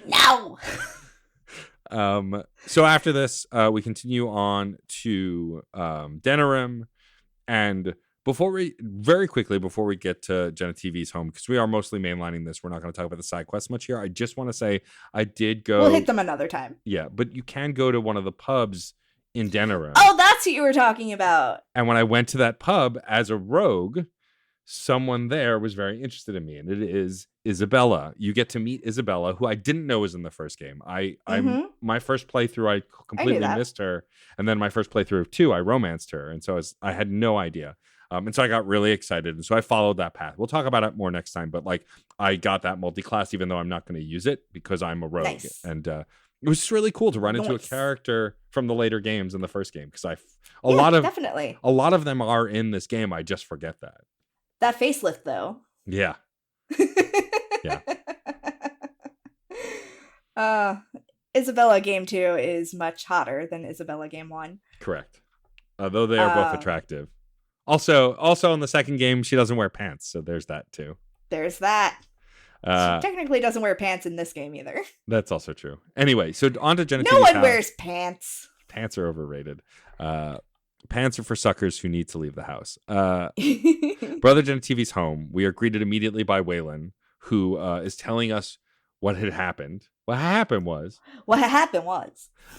No. So after this, we continue on to Denerim, and before we get to Jenna TV's home, because we are mostly mainlining this, we're not going to talk about the side quests much here. I just want to say I did go. We'll hit them another time. Yeah, but you can go to one of the pubs in Denerim. Oh, that's what you were talking about. And when I went to that pub as a rogue, someone there was very interested in me, and it is Isabella. You get to meet Isabella, who I didn't know was in the first game. My first playthrough, I completely missed her, and then my first playthrough of 2, I romanced her, and so I had no idea. And so I got really excited, and so I followed that path. We'll talk about it more next time, but like I got that multi-class, even though I'm not going to use it because I'm a rogue, nice. And it was just really cool to run into a character from the later games in the first game because a lot of them are in this game. I just forget that. That facelift, though. Yeah. Yeah. Isabella Game 2 is much hotter than Isabella Game 1. Correct. Though they are both attractive. Also in the second game, she doesn't wear pants, so there's that too. There's that. She technically doesn't wear pants in this game either. That's also true. Anyway, so on to Jenna. No one wears pants. Pants are overrated. Pants are for suckers who need to leave the house. Brother Jenna TV's home. We are greeted immediately by Waylon, who is telling us what had happened. What happened was.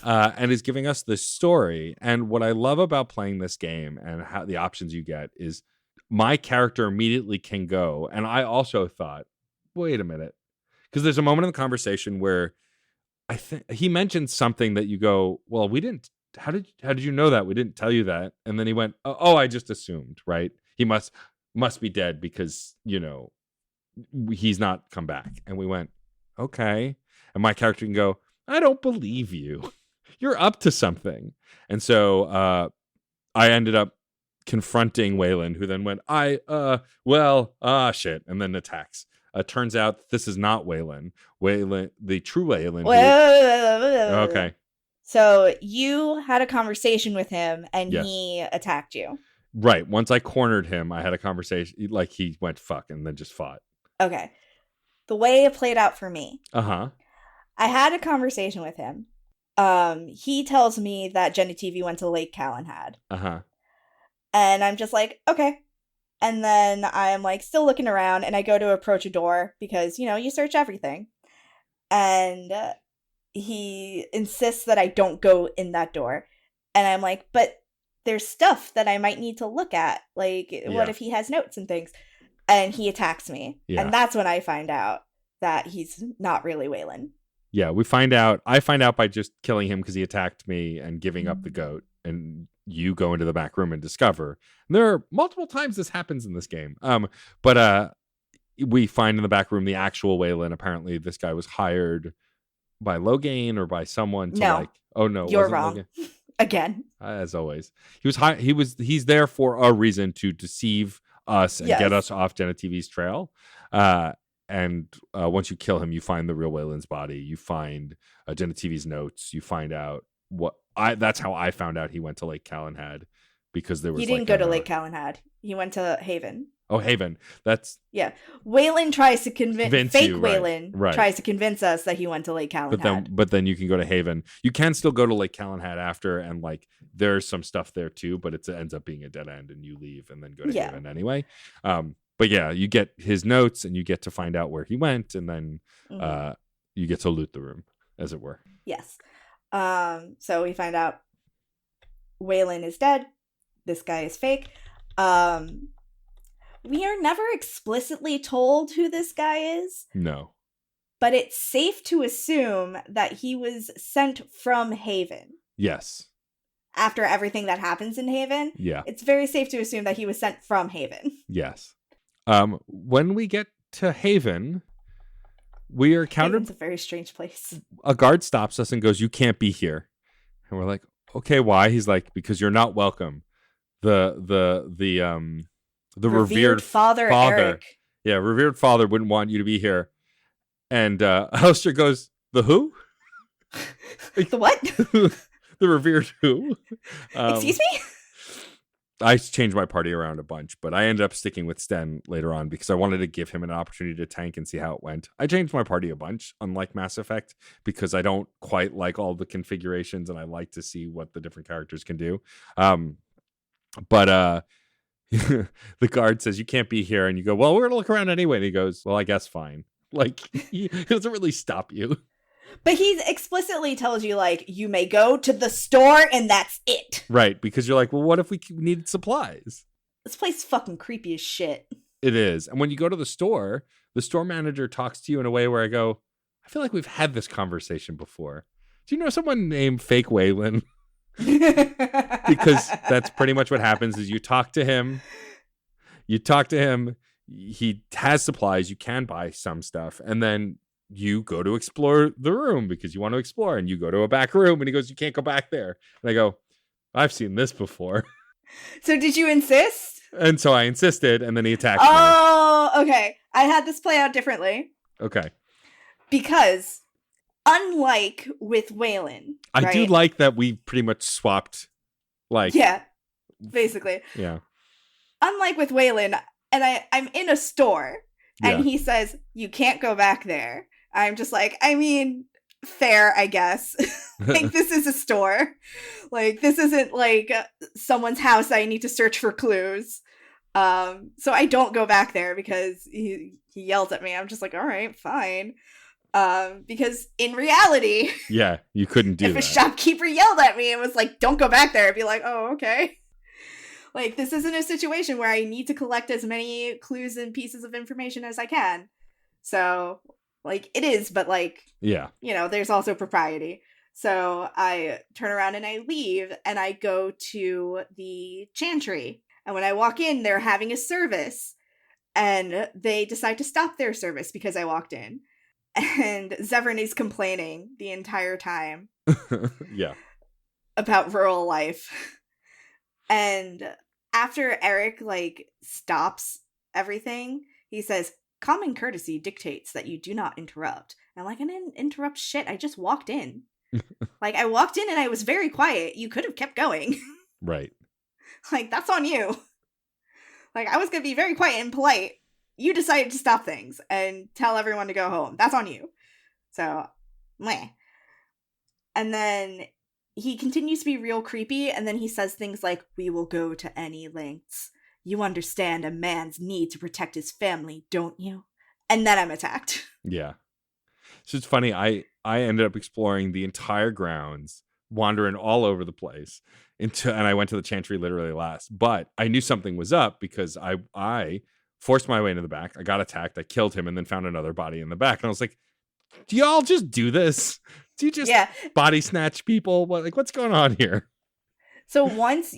And is giving us the story. And what I love about playing this game and how the options you get is my character immediately can go. And I also thought, wait a minute. Because there's a moment in the conversation where I think he mentioned something that you go, well, we didn't. How did you know that? We didn't tell you that. And then he went, oh, I just assumed, right? He must be dead because, he's not come back. And we went, okay. And my character can go, I don't believe you. You're up to something. And so I ended up confronting Waylon, who then went, shit, and then attacks. Turns out this is not Waylon. Waylon, the true Waylon. Okay. So you had a conversation with him and he attacked you. Right. Once I cornered him, I had a conversation, like he went fuck and then just fought. Okay. The way it played out for me. Uh-huh. I had a conversation with him. He tells me that Jenny TV went to Lake Calenhad. Uh-huh. And I'm just like, okay. And then I'm like still looking around and I go to approach a door because, you search everything. And he insists that I don't go in that door. And I'm like, but there's stuff that I might need to look at. Like, what if he has notes and things? And he attacks me. Yeah. And that's when I find out that he's not really Waylon. Yeah, I find out by just killing him because he attacked me and giving up the goat. And you go into the back room and discover. And there are multiple times this happens in this game. But we find in the back room the actual Waylon. Apparently, this guy was hired by Logain or by someone to oh no, you're wrong. Logain. Again. As always. He's there for a reason to deceive us and get us off Jenna TV's trail. And once you kill him, you find the real Wayland's body. You find Genetivi's notes. You find out that's how I found out he went to Lake Calenhad, because there was He didn't go to Lake Calenhad. He went to Haven. Oh, Haven. That's Wayland tries to convince fake you, Wayland right. tries to convince us that he went to Lake Calenhad. But then you can go to Haven. You can still go to Lake Calenhad after, and like there's some stuff there too, but it ends up being a dead end, and you leave and then go to Haven anyway. But yeah, you get his notes and you get to find out where he went, and then you get to loot the room, as it were. Yes. So we find out Wayland is dead. This guy is fake. We are never explicitly told who this guy is. No. But it's safe to assume that he was sent from Haven. Yes. After everything that happens in Haven. Yeah. It's very safe to assume that he was sent from Haven. Yes. When we get to Haven, we are countered. Haven's a very strange place. A guard stops us and goes, "You can't be here." And we're like, "Okay, why?" He's like, "Because you're not welcome." The revered father Eric. Yeah, revered father wouldn't want you to be here. And Alistair goes, "The who?" The what? The revered who? Excuse me? I changed my party around a bunch, but I ended up sticking with Sten later on because I wanted to give him an opportunity to tank and see how it went. I changed my party a bunch, unlike Mass Effect, because I don't quite like all the configurations and I like to see what the different characters can do. But the guard says, "You can't be here." And you go, "Well, we're going to look around anyway." And he goes, "Well, I guess fine." Like, he doesn't really stop you. But he explicitly tells you, like, you may go to the store and that's it. Right, because you're like, well, what if we needed supplies? This place is fucking creepy as shit. It is. And when you go to the store manager talks to you in a way where I go, I feel like we've had this conversation before. Do you know someone named Fake Wayland? Because that's pretty much what happens is you talk to him, he has supplies, you can buy some stuff, and then you go to explore the room because you want to explore, and you go to a back room and he goes, "You can't go back there." And I go, "I've seen this before." So did you insist? And so I insisted, and then he attacked me. Oh, okay. I had this play out differently. Okay. Because unlike with Wayland, I do like that we pretty much swapped, like... Yeah, basically. Yeah. Unlike with Wayland, and I'm in a store, and he says, "You can't go back there." I'm just like, I mean, fair, I guess. Like, this is a store. Like, this isn't, like, someone's house I need to search for clues. So I don't go back there because he yells at me. I'm just like, all right, fine. Because in reality... Yeah, you couldn't do that. If a shopkeeper yelled at me and was like, "Don't go back there," I'd be like, oh, okay. Like, this isn't a situation where I need to collect as many clues and pieces of information as I can. So... Like, it is, but, like, yeah, you know, there's also propriety. So I turn around and I leave, and I go to the chantry. And when I walk in, they're having a service. And they decide to stop their service because I walked in. And Zevran is complaining the entire time. Yeah. About rural life. And after Eric, like, stops everything, he says, "Common courtesy dictates that you do not interrupt." And I'm like, I didn't interrupt shit. I just walked in. Like, I walked in and I was very quiet. You could have kept going. Right. Like, that's on you. Like, I was going to be very quiet and polite. You decided to stop things and tell everyone to go home. That's on you. So, meh. And then he continues to be real creepy. And then he says things like, "We will go to any lengths. You understand a man's need to protect his family, don't you?" And then I'm attacked. Yeah. So it's funny. I ended up exploring the entire grounds, wandering all over the place, and I went to the chantry literally last. But I knew something was up because I forced my way into the back. I got attacked. I killed him and then found another body in the back. And I was like, do y'all just do this? Do you just body snatch people? What's going on here? So once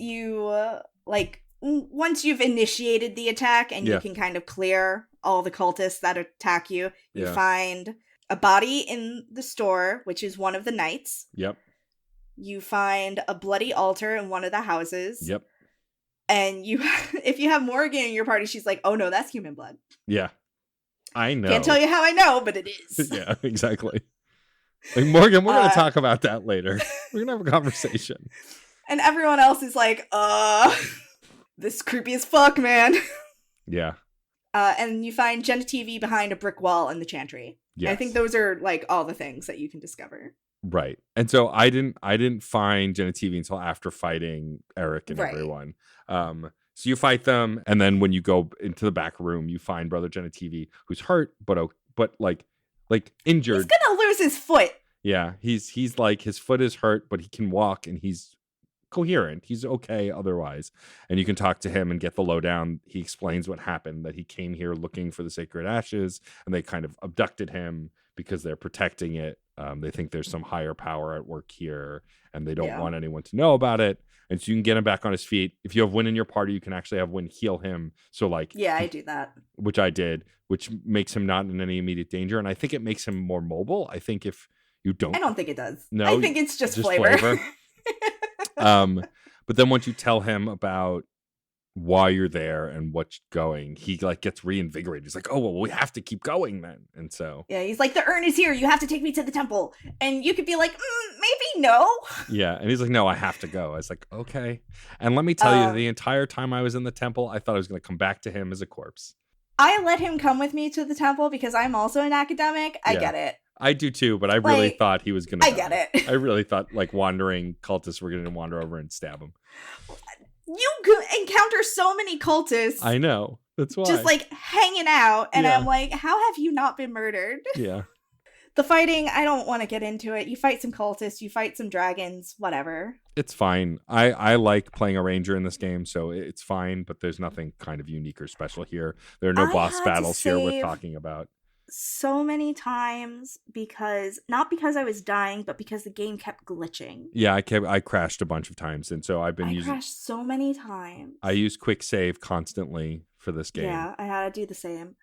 once you've initiated the attack and you can kind of clear all the cultists that attack you, you find a body in the store, which is one of the knights. Yep. You find a bloody altar in one of the houses. Yep. And if you have Morgan in your party, she's like, "Oh no, that's human blood." Yeah. I know. Can't tell you how I know, but it is. Yeah, exactly. Like, Morgan, we're going to talk about that later. We're going to have a conversation. And everyone else is like, this creepy as fuck, man. Yeah. And you find Genitivi behind a brick wall in the chantry. Yes. I think those are like all the things that you can discover. Right. And so I didn't find Genitivi until after fighting Eric and everyone. So you fight them, and then when you go into the back room, you find Brother Genitivi, who's hurt, but like injured. He's gonna lose his foot. Yeah, he's like, his foot is hurt, but he can walk, and he's coherent. He's okay otherwise. And you can talk to him and get the lowdown. He explains what happened, that he came here looking for the sacred ashes, and they kind of abducted him because they're protecting it. They think there's some higher power at work here, and they don't want anyone to know about it. And so you can get him back on his feet. If you have Wynn in your party, you can actually have Wynn heal him. So like, yeah, I do that, which I did, which makes him not in any immediate danger. And I think it makes him more mobile. I think if you don't, I don't think it does. No, I think it's just flavor. But then once you tell him about why you're there and what's going, he like gets reinvigorated. He's like, oh, well, we have to keep going then. And so yeah, he's like, the urn is here, you have to take me to the temple. And you could be like, maybe no. Yeah. And he's like, no, I have to go. I was like, okay. And let me tell you, the entire time I was in the temple, I thought I was going to come back to him as a corpse. I let him come with me to the temple because I'm also an academic. I get it. I do too, but I really thought he was going to I get it. I really thought like wandering cultists were going to wander over and stab him. You encounter so many cultists. I know. That's why. Just like hanging out. And I'm like, how have you not been murdered? Yeah. The fighting, I don't want to get into it. You fight some cultists, you fight some dragons, whatever. It's fine. I like playing a ranger in this game, so it's fine, but there's nothing kind of unique or special here. There are no boss battles here worth talking about. So many times not because I was dying, but because the game kept glitching. Yeah, I crashed a bunch of times, and so I crashed so many times. I use quick save constantly for this game. Yeah, I had to do the same.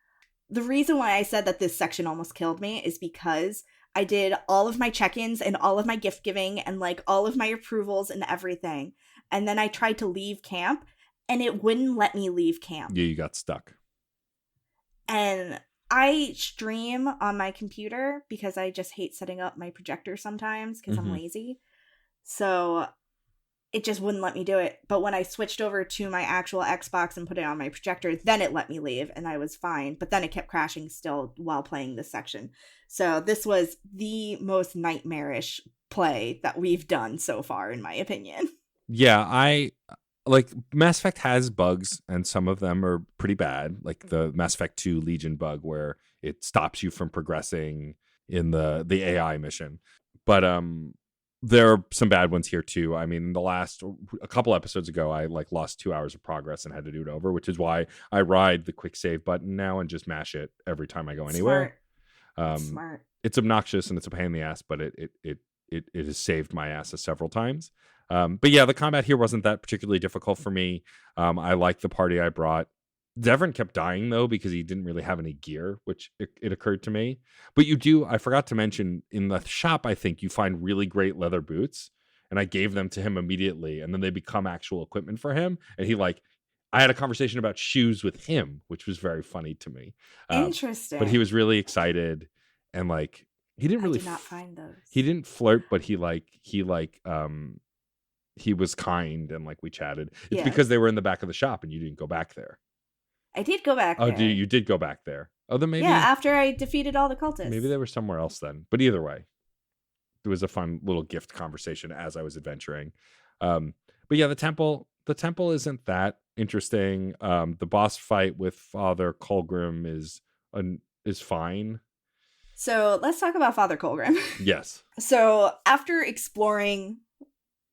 The reason why I said that this section almost killed me is because I did all of my check-ins and all of my gift giving and like all of my approvals and everything. And then I tried to leave camp and it wouldn't let me leave camp. Yeah, you got stuck. And I stream on my computer because I just hate setting up my projector sometimes because I'm lazy. So it just wouldn't let me do it. But when I switched over to my actual Xbox and put it on my projector, then it let me leave and I was fine. But then it kept crashing still while playing this section. So this was the most nightmarish play that we've done so far, in my opinion. Yeah, I like Mass Effect has bugs and some of them are pretty bad. Like the Mass Effect 2 Legion bug where it stops you from progressing in the AI mission. But there are some bad ones here too. I mean, a couple episodes ago, I like lost 2 hours of progress and had to do it over, which is why I ride the quick save button now and just mash it every time I go anywhere. Smart. It's obnoxious and it's a pain in the ass, but it has saved my ass several times. But yeah, the combat here wasn't that particularly difficult for me. I like the party I brought. Devon kept dying though because he didn't really have any gear, which it occurred to me. But I forgot to mention in the shop, I think you find really great leather boots, and I gave them to him immediately, and then they become actual equipment for him. And I had a conversation about shoes with him, which was very funny to me. Interesting. But he was really excited, and like he didn't really I did not find those. He didn't flirt, but he was kind and like we chatted. It's because they were in the back of the shop and you didn't go back there. I did go back there. Oh, you did go back there. Oh, then maybe. Yeah, after I defeated all the cultists. Maybe they were somewhere else then. But either way, it was a fun little gift conversation as I was adventuring. But yeah, the temple isn't that interesting. The boss fight with Father Colgrim is fine. So let's talk about Father Colgrim. Yes. So after exploring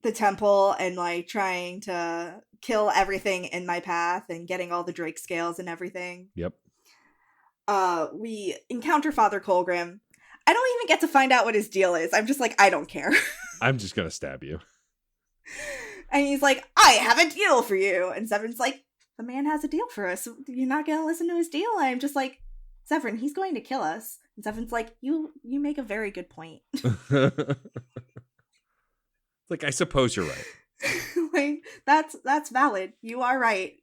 the temple and like trying to kill everything in my path and getting all the Drake scales and everything. Yep. We encounter Father Colgrim. I don't even get to find out what his deal is. I'm just like, I don't care. I'm just gonna stab you. And he's like, I have a deal for you. And Severin's like, the man has a deal for us. You're not gonna listen to his deal? And I'm just like, Severin, he's going to kill us. And Severin's like, you make a very good point. Like, I suppose you're right. Like, that's valid. You are right.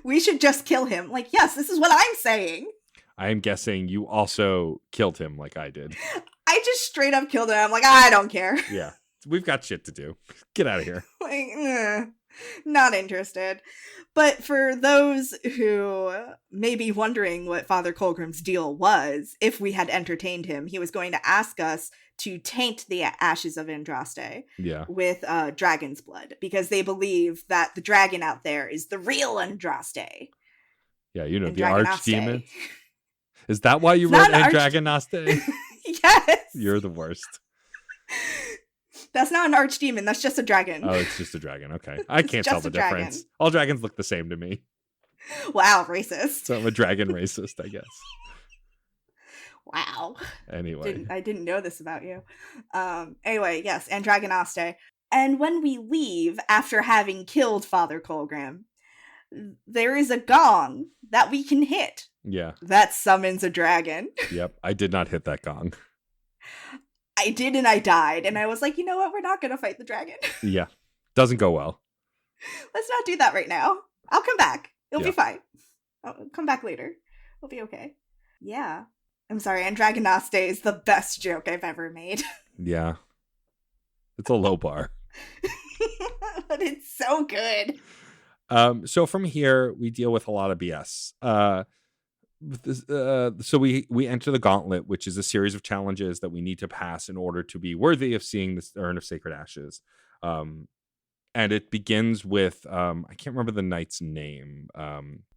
We should just kill him. Like, yes, this is what I'm saying. I'm guessing you also killed him like I did. I just straight up killed him. I'm like, I don't care. Yeah. We've got shit to do. Get out of here. Like, not interested. But for those who may be wondering what Father Colgrim's deal was, if we had entertained him, he was going to ask us to taint the ashes of Andraste Yeah. with dragon's blood, because they believe that the dragon out there is the real Andraste. Yeah, you know, the Andragonaste. archdemon. Is that why you It's wrote not an Andragonaste? Yes. You're the worst. That's not an archdemon. That's just a dragon. Oh, it's just a dragon. Okay. I can't tell just the a dragon. difference. All dragons look the same to me. Wow, racist. So I'm a dragon racist, I guess. Wow. Anyway. I didn't know this about you. Anyway, yes, Andragonaste. And when we leave after having killed Father Colgrim, there is a gong that we can hit. Yeah. That summons a dragon. Yep. I did not hit that gong. I did, and I died. And I was like, you know what? We're not going to fight the dragon. Yeah. Doesn't go well. Let's not do that right now. I'll come back. It'll Yeah. be fine. I'll come back later. It'll be okay. Yeah. I'm sorry, Andragonaste is the best joke I've ever made. Yeah. It's a low bar. But it's so good. So from here, we deal with a lot of BS. So we enter the gauntlet, which is a series of challenges that we need to pass in order to be worthy of seeing the Urn of Sacred Ashes. And it begins with, I can't remember the knight's name.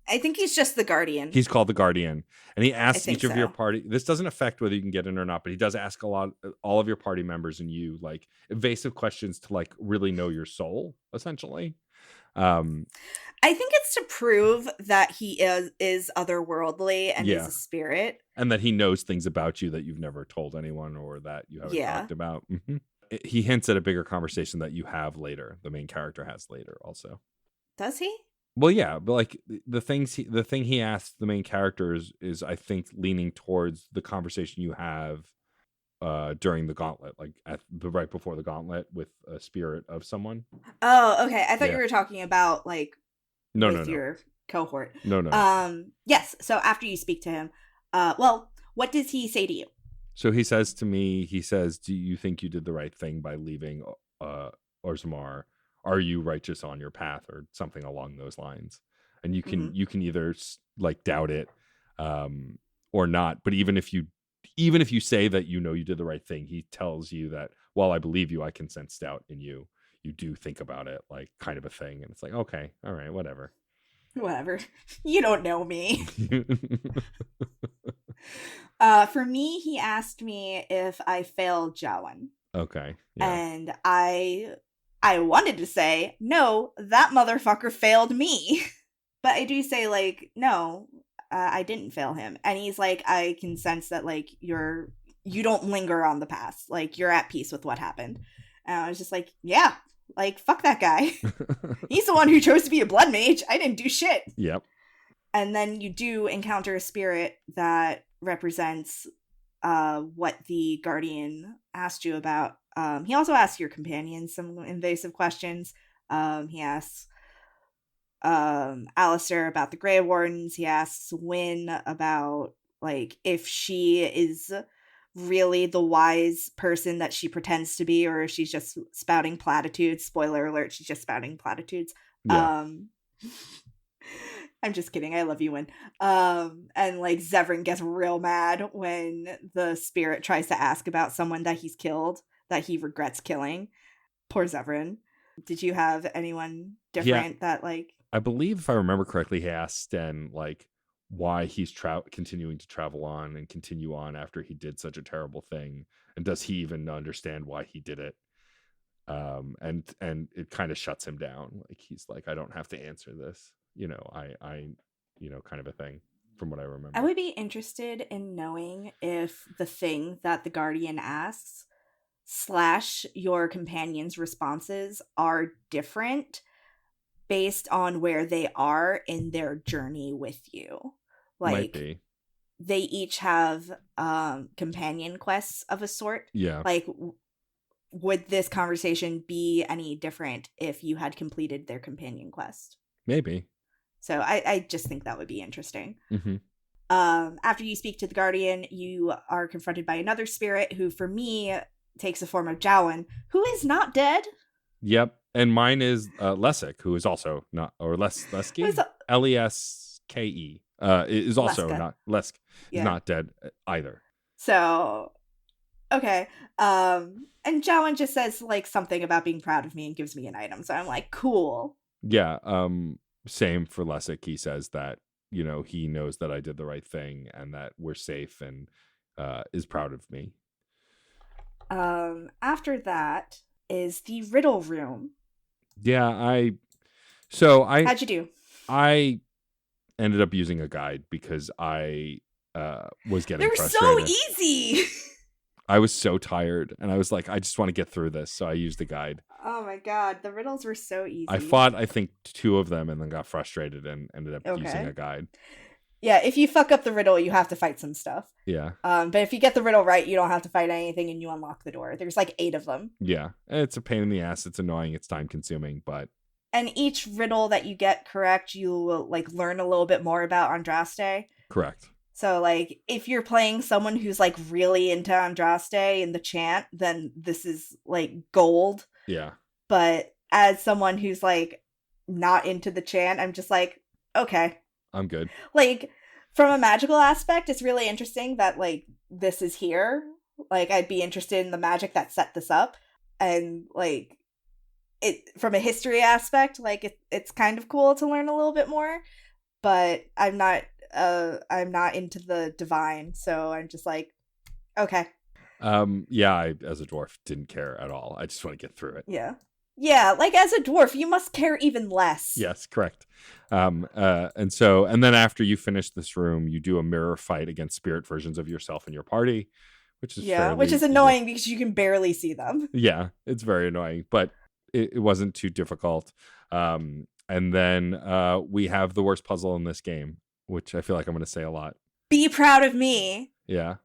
I think he's just the Guardian. He's called the Guardian, and he asks each of your so. party. This doesn't affect whether you can get in or not, but he does ask all of your party members and you like evasive questions to like really know your soul, essentially. I think it's to prove that he is otherworldly and Yeah. is a spirit, and that he knows things about you that you've never told anyone or that you haven't talked about. Mm-hmm. He hints at a bigger conversation that you have later. The main character has later, also. Does he? Well, yeah, but like the thing he asks the main character is I think leaning towards the conversation you have during the gauntlet, like right before the gauntlet with a spirit of someone. Oh, okay. I thought Yeah. you were talking about like No, your cohort. No. Yes. So after you speak to him, well, what does he say to you? So he says to me, do you think you did the right thing by leaving Orzammar? Are you righteous on your path, or something along those lines? And you can either like doubt it or not. But even if you say that you know you did the right thing, he tells you that while I believe you, I can sense doubt in you. You do think about it, like kind of a thing. And it's like, okay, all right, whatever. Whatever. You don't know me. For me, he asked me if I failed Jawan. Okay. Yeah. And I wanted to say, no, that motherfucker failed me. But I do say, like, no, I didn't fail him. And he's like, I can sense that, like, you don't linger on the past. Like, you're at peace with what happened. And I was just like, yeah, like, fuck that guy. He's the one who chose to be a blood mage. I didn't do shit. Yep. And then you do encounter a spirit that represents what the Guardian asked you about. He also asks your companions some invasive questions. He asks Alistair about the Grey Wardens. He asks Wynne about, like, if she is really the wise person that she pretends to be, or if she's just spouting platitudes. Spoiler alert, she's just spouting platitudes. Yeah. I'm just kidding. I love you, Wynne. And like Zevran gets real mad when the spirit tries to ask about someone that he's killed, that he regrets killing. Poor Zevran. Did you have anyone different that like? I believe, if I remember correctly, he asked Sten like why he's continuing to travel on and continue on after he did such a terrible thing, and does he even understand why he did it? And it kind of shuts him down. Like he's like, I don't have to answer this. I kind of a thing, from what I remember. I would be interested in knowing if the thing that the Guardian asks / your companion's responses are different based on where they are in their journey with you. Like, might be. They each have companion quests of a sort. Yeah. Like, would this conversation be any different if you had completed their companion quest? Maybe. So I just think that would be interesting. Mm-hmm. After you speak to the Guardian, you are confronted by another spirit who, for me, takes the form of Jowan, who is not dead. Yep. And mine is Lesic, who is also not, or Leske? Leske. Is also Leska. not, Lesk is Yeah. not dead either. So, okay. And Jowan just says, like, something about being proud of me and gives me an item. So I'm like, cool. Yeah. Same for Lesic. He says that, he knows that I did the right thing and that we're safe and is proud of me. After that is the riddle room. Yeah, How'd you do? I ended up using a guide because I was getting They're frustrated. so easy. I was so tired and I was like, I just want to get through this. So I used the guide. Oh my god, the riddles were so easy. I fought, I think, 2 of them and then got frustrated and ended up using a guide. Yeah, if you fuck up the riddle, you have to fight some stuff. Yeah. But if you get the riddle right, you don't have to fight anything and you unlock the door. There's like 8 of them. Yeah. It's a pain in the ass. It's annoying. It's time consuming, but. And each riddle that you get correct, you will like learn a little bit more about Andraste. Correct. So like if you're playing someone who's like really into Andraste and the chant, then this is like gold. Yeah. But as someone who's like not into the chant, I'm just like, okay. I'm good. Like, from a magical aspect, it's really interesting that, like, this is here. Like, I'd be interested in the magic that set this up. And, like, it from a history aspect, like, it's kind of cool to learn a little bit more. But I'm not into the divine, so I'm just like, okay. Yeah, I, as a dwarf, didn't care at all. I just want to get through it. Yeah. Yeah, like as a dwarf, you must care even less. Yes, correct. And then after you finish this room, you do a mirror fight against spirit versions of yourself and your party, which is which is annoying because you can barely see them. Yeah, it's very annoying, but it wasn't too difficult. And then we have the worst puzzle in this game, which I feel like I'm going to say a lot. Be proud of me. Yeah.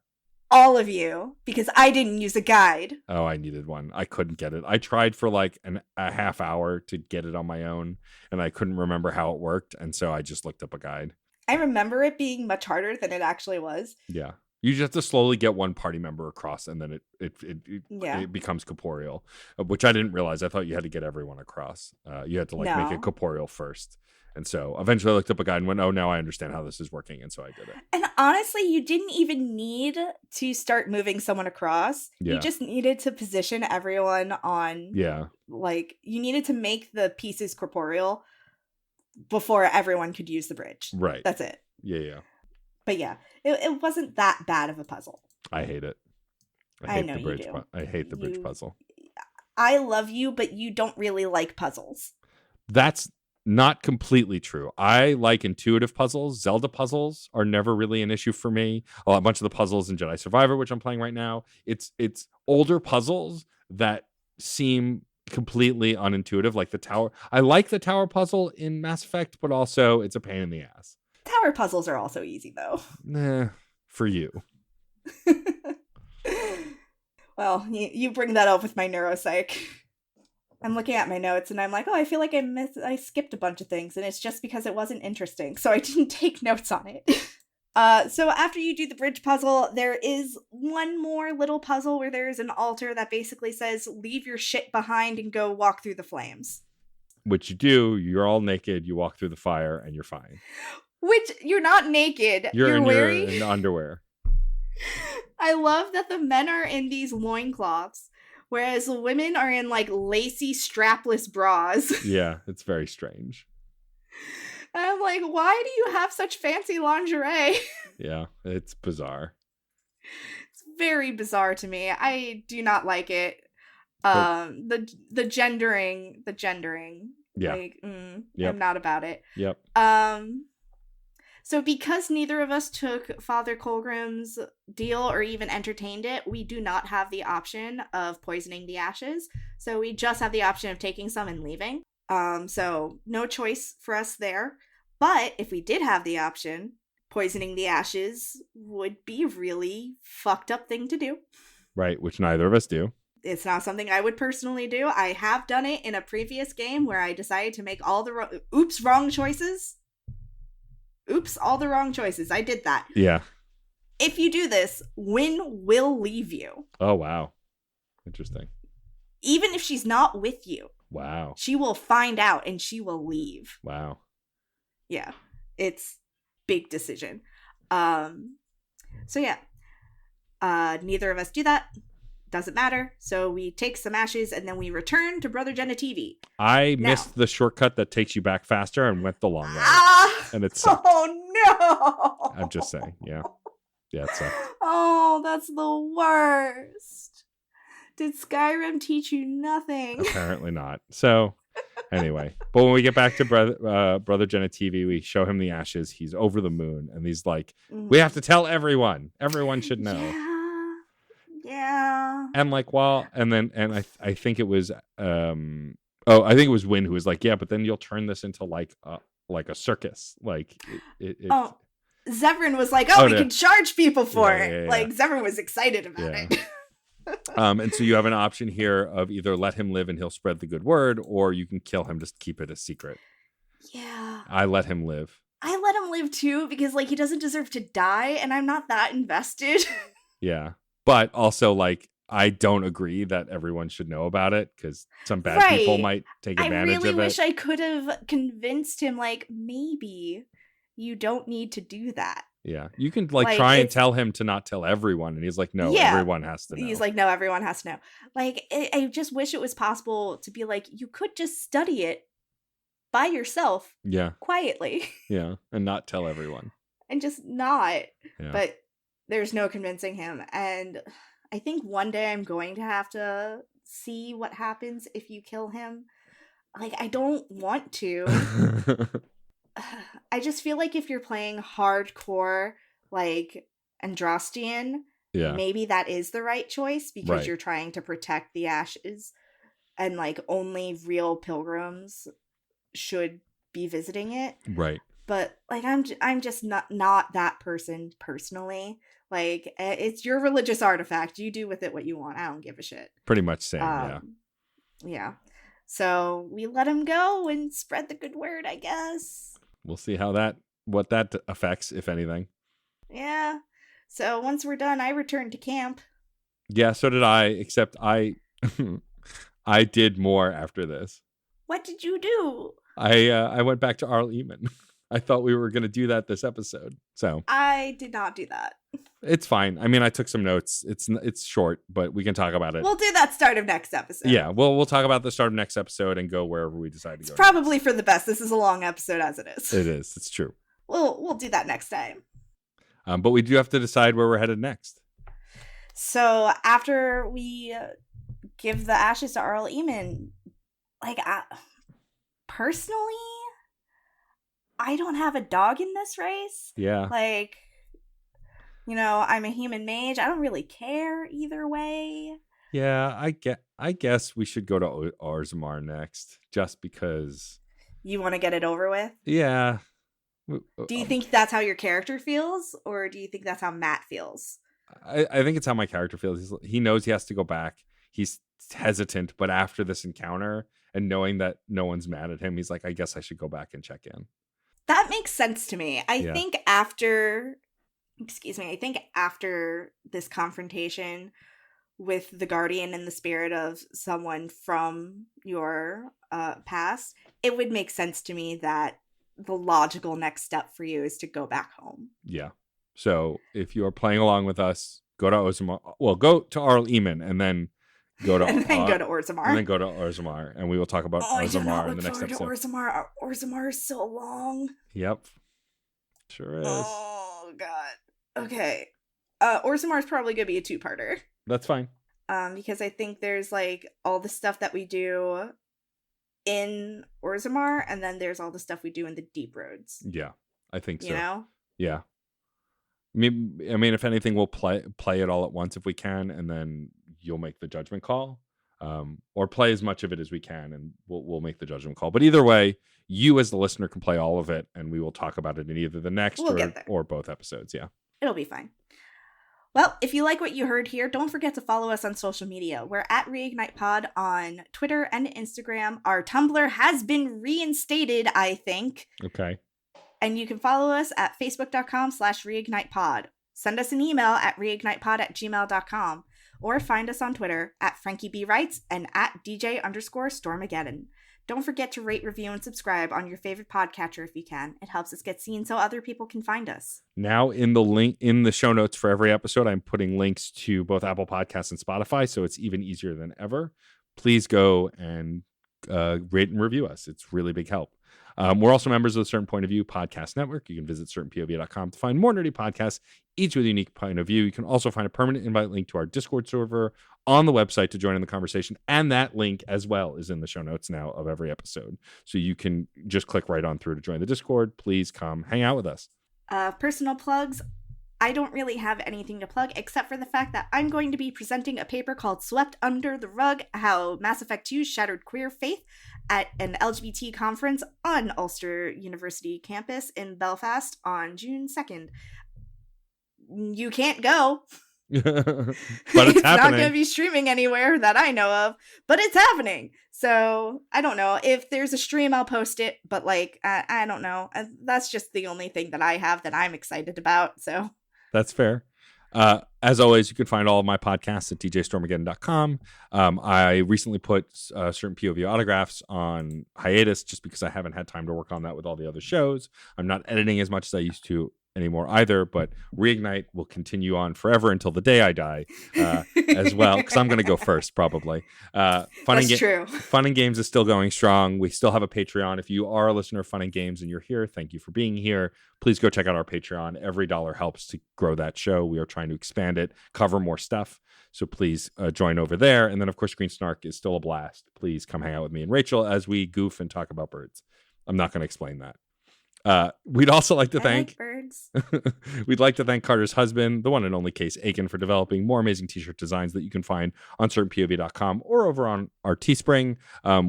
All of you, because I didn't use a guide. Oh, I needed one. I couldn't get it. I tried for like a half hour to get it on my own, and I couldn't remember how it worked, and so I just looked up a guide. I remember it being much harder than it actually was. Yeah. You just have to slowly get one party member across, and then it becomes corporeal, which I didn't realize. I thought you had to get everyone across. You had to make it corporeal first. And so eventually I looked up a guide and went, oh, now I understand how this is working. And so I did it. And honestly, you didn't even need to start moving someone across. Yeah. You just needed to position everyone on. Yeah. Like, you needed to make the pieces corporeal before everyone could use the bridge. Right. That's it. Yeah. But yeah, it wasn't that bad of a puzzle. I hate it. I know the bridge. You do. I hate the bridge puzzle. I love you, but you don't really like puzzles. That's not completely true. I like intuitive puzzles. Zelda puzzles are never really an issue for me. A bunch of the puzzles in Jedi Survivor, which I'm playing right now, it's older puzzles that seem completely unintuitive, like the tower. I like the tower puzzle in Mass Effect, but also it's a pain in the ass. Tower puzzles are also easy, though. Nah, for you. Well, you bring that up with my neuropsych. I'm looking at my notes and I'm like, oh, I feel like I skipped a bunch of things, and it's just because it wasn't interesting, so I didn't take notes on it. So after you do the bridge puzzle, there is one more little puzzle where there is an altar that basically says, leave your shit behind and go walk through the flames. Which you do. You're all naked, you walk through the fire, and you're fine. Which, you're not naked. You're wearing in underwear. I love that the men are in these loincloths, whereas the women are in, like, lacy, strapless bras. Yeah, it's very strange. And I'm like, why do you have such fancy lingerie? Yeah, it's bizarre. It's very bizarre to me. I do not like it. The gendering. Yeah. Like, yep. I'm not about it. Yep. So because neither of us took Father Colgrim's deal or even entertained it, we do not have the option of poisoning the ashes. So we just have the option of taking some and leaving. So no choice for us there. But if we did have the option, poisoning the ashes would be a really fucked up thing to do. Right, which neither of us do. It's not something I would personally do. I have done it in a previous game where I decided to make all the wrong choices. Oops, all the wrong choices. I did that. Yeah. If you do this, Wynn will leave you. Oh, wow. Interesting. Even if she's not with you. Wow. She will find out and she will leave. Wow. Yeah. It's big decision. So yeah. Neither of us do that. Doesn't matter. So we take some ashes and then we return to Brother Genetivi. I missed the shortcut that takes you back faster and went the long way. And it sucked. Oh no! I'm just saying. Yeah. Yeah, it sucked. Oh, that's the worst. Did Skyrim teach you nothing? Apparently not. So anyway, but when we get back to Brother Genetivi, we show him the ashes. He's over the moon, and he's like, "We have to tell everyone. Everyone should know." Yeah. And like, I think it was, I think it was Wynn who was like, "Yeah, but then you'll turn this into like a circus." Like, Zevran was like, we can charge people for it. Yeah. Like, Zevran was excited about it. And so you have an option here of either let him live and he'll spread the good word, or you can kill him, just keep it a secret. Yeah. I let him live. I let him live too, because like he doesn't deserve to die, and I'm not that invested. Yeah. But also, like, I don't agree that everyone should know about it, because some bad people might take advantage of it. I really wish I could have convinced him, like, maybe you don't need to do that. Yeah. You can like try and tell him to not tell everyone. And he's like, no, everyone has to know. He's like, no, everyone has to know. Like, I just wish it was possible to be like, you could just study it by yourself. Yeah. Quietly. Yeah. And not tell everyone. And just not. Yeah. But there's no convincing him. And I think one day I'm going to have to see what happens if you kill him. Like, I don't want to. I just feel like if you're playing hardcore, like, Andrastian, maybe that is the right choice, because you're trying to protect the ashes, and, like, only real pilgrims should be visiting it. Right. But, like, I'm just not that person personally. Like, it's your religious artifact. You do with it what you want. I don't give a shit. Pretty much same, Yeah. So we let him go and spread the good word, I guess. We'll see what that affects, if anything. Yeah. So once we're done, I return to camp. Yeah, so did I, except I did more after this. What did you do? I went back to Arl Eamon. I thought we were going to do that this episode. So I did not do that. It's fine. I mean, I took some notes. It's short, but we can talk about it. We'll do that start of next episode. Yeah, we'll talk about the start of next episode and go wherever we decide to go. It's probably next. For the best. This is a long episode as it is. It is. It's true. We'll do that next time. But we do have to decide where we're headed next. So after we give the ashes to Arl Eamon, like, personally, I don't have a dog in this race. Yeah. Like, you know, I'm a human mage. I don't really care either way. Yeah, I guess we should go to Orzammar next, just because. You want to get it over with? Yeah. Do you think that's how your character feels, or do you think that's how Matt feels? I think it's how my character feels. He knows he has to go back. He's hesitant, but after this encounter and knowing that no one's mad at him, he's like, I guess I should go back and check in. That makes sense to me. I think after this confrontation with the Guardian and the spirit of someone from your past, it would make sense to me that the logical next step for you is to go back home. Yeah. So if you are playing along with us, go to Orzammar. Well, go to Arl Eamon and then go to go to Orzammar. And then go to Orzammar, and we will talk about Orzammar in the next episode. Orzammar. Orzammar is so long. Yep. Sure is. Oh god. Okay. Orzammar is probably gonna be a two-parter. That's fine. Because I think there's like all the stuff that we do in Orzammar, and then there's all the stuff we do in the Deep Roads. Yeah, I think so. You know? Yeah. I mean, if anything, we'll play it all at once if we can, and then you'll make the judgment call, or play as much of it as we can, and we'll make the judgment call. But either way, you as the listener can play all of it, and we will talk about it in either the next or both episodes. Yeah, it'll be fine. Well, if you like what you heard here, don't forget to follow us on social media. We're at ReignitePod on Twitter and Instagram. Our Tumblr has been reinstated, I think. Okay. And you can follow us at facebook.com/reignitepod. Send us an email at reignitepod@gmail.com. Or find us on Twitter at FrankieBWrites and at DJ_Stormageddon. Don't forget to rate, review, and subscribe on your favorite podcatcher if you can. It helps us get seen so other people can find us. Now in the show notes for every episode, I'm putting links to both Apple Podcasts and Spotify, so it's even easier than ever. Please go and rate and review us. It's really big help. We're also members of the Certain Point of View podcast network. You can visit certainpov.com to find more nerdy podcasts, each with a unique point of view. You can also find a permanent invite link to our Discord server on the website to join in the conversation. And that link as well is in the show notes now of every episode. So you can just click right on through to join the Discord. Please come hang out with us. Personal plugs. I don't really have anything to plug except for the fact that I'm going to be presenting a paper called Swept Under the Rug, How Mass Effect 2 Shattered Queer Faith at an LGBT conference on Ulster University campus in Belfast on June 2nd. You can't go. But it's happening. Not going to be streaming anywhere that I know of, but it's happening. So I don't know. If there's a stream, I'll post it, but I don't know. That's just the only thing that I have that I'm excited about, so... That's fair. As always, you can find all of my podcasts at djstormageddon.com. I recently put certain POV autographs on hiatus just because I haven't had time to work on that with all the other shows. I'm not editing as much as I used to anymore either, but Reignite will continue on forever until the day I die as well, because I'm going to go first probably. True. Fun and Games is still going strong. We still have a Patreon. If you are a listener of Fun and Games and you're here, thank you for being here. Please go check out our Patreon. Every dollar helps to grow that show. We are trying to expand it, cover more stuff. So please join over there. And then, of course, Green Snark is still a blast. Please come hang out with me and Rachel as we goof and talk about birds. I'm not going to explain that. We'd also like to thank birds. We'd like to thank Carter's husband, the one and only Case Aiken, for developing more amazing t-shirt designs that you can find on certainpov.com or over on our Teespring.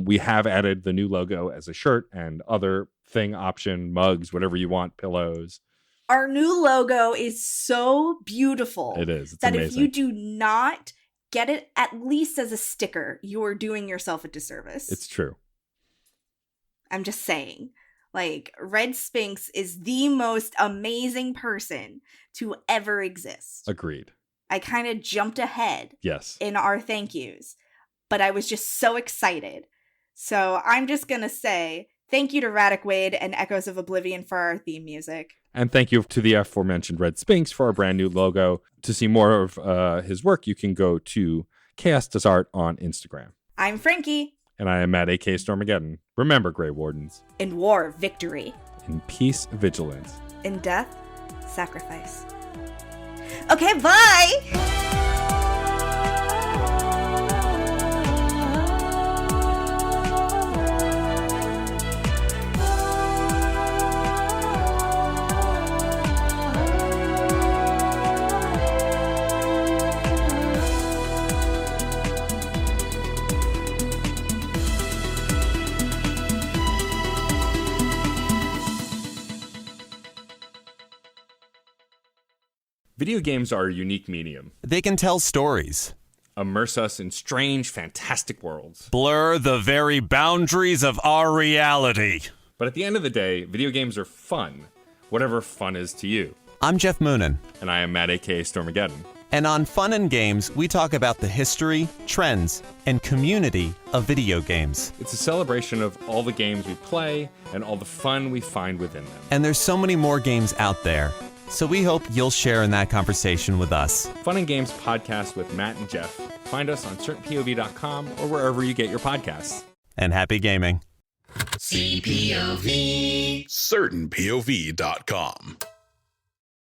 We have added the new logo as a shirt and other thing option, mugs, whatever you want, pillows. Our new logo is so beautiful. It is. It's that amazing. If you do not get it at least as a sticker, you're doing yourself a disservice. It's true. I'm just saying. Red Sphinx is the most amazing person to ever exist. Agreed. I kind of jumped ahead. Yes. In our thank yous, but I was just so excited. So I'm just going to say thank you to Radic Wade and Echoes of Oblivion for our theme music. And thank you to the aforementioned Red Sphinx for our brand new logo. To see more of his work, you can go to Chaos Does Art on Instagram. I'm Frankie. And I am Matt, a.k.a. Stormageddon. Remember, Grey Wardens. In war, victory. In peace, vigilance. In death, sacrifice. Okay, bye! Video games are a unique medium. They can tell stories, immerse us in strange, fantastic worlds, blur the very boundaries of our reality. But at the end of the day, video games are fun, whatever fun is to you. I'm Jeff Moonen. And I am Matt, a.k.a. Stormageddon. And on Fun and Games, we talk about the history, trends, and community of video games. It's a celebration of all the games we play and all the fun we find within them. And there's so many more games out there. So we hope you'll share in that conversation with us. Fun and Games podcast with Matt and Jeff. Find us on certainpov.com or wherever you get your podcasts. And happy gaming. CPOV. CertainPOV.com.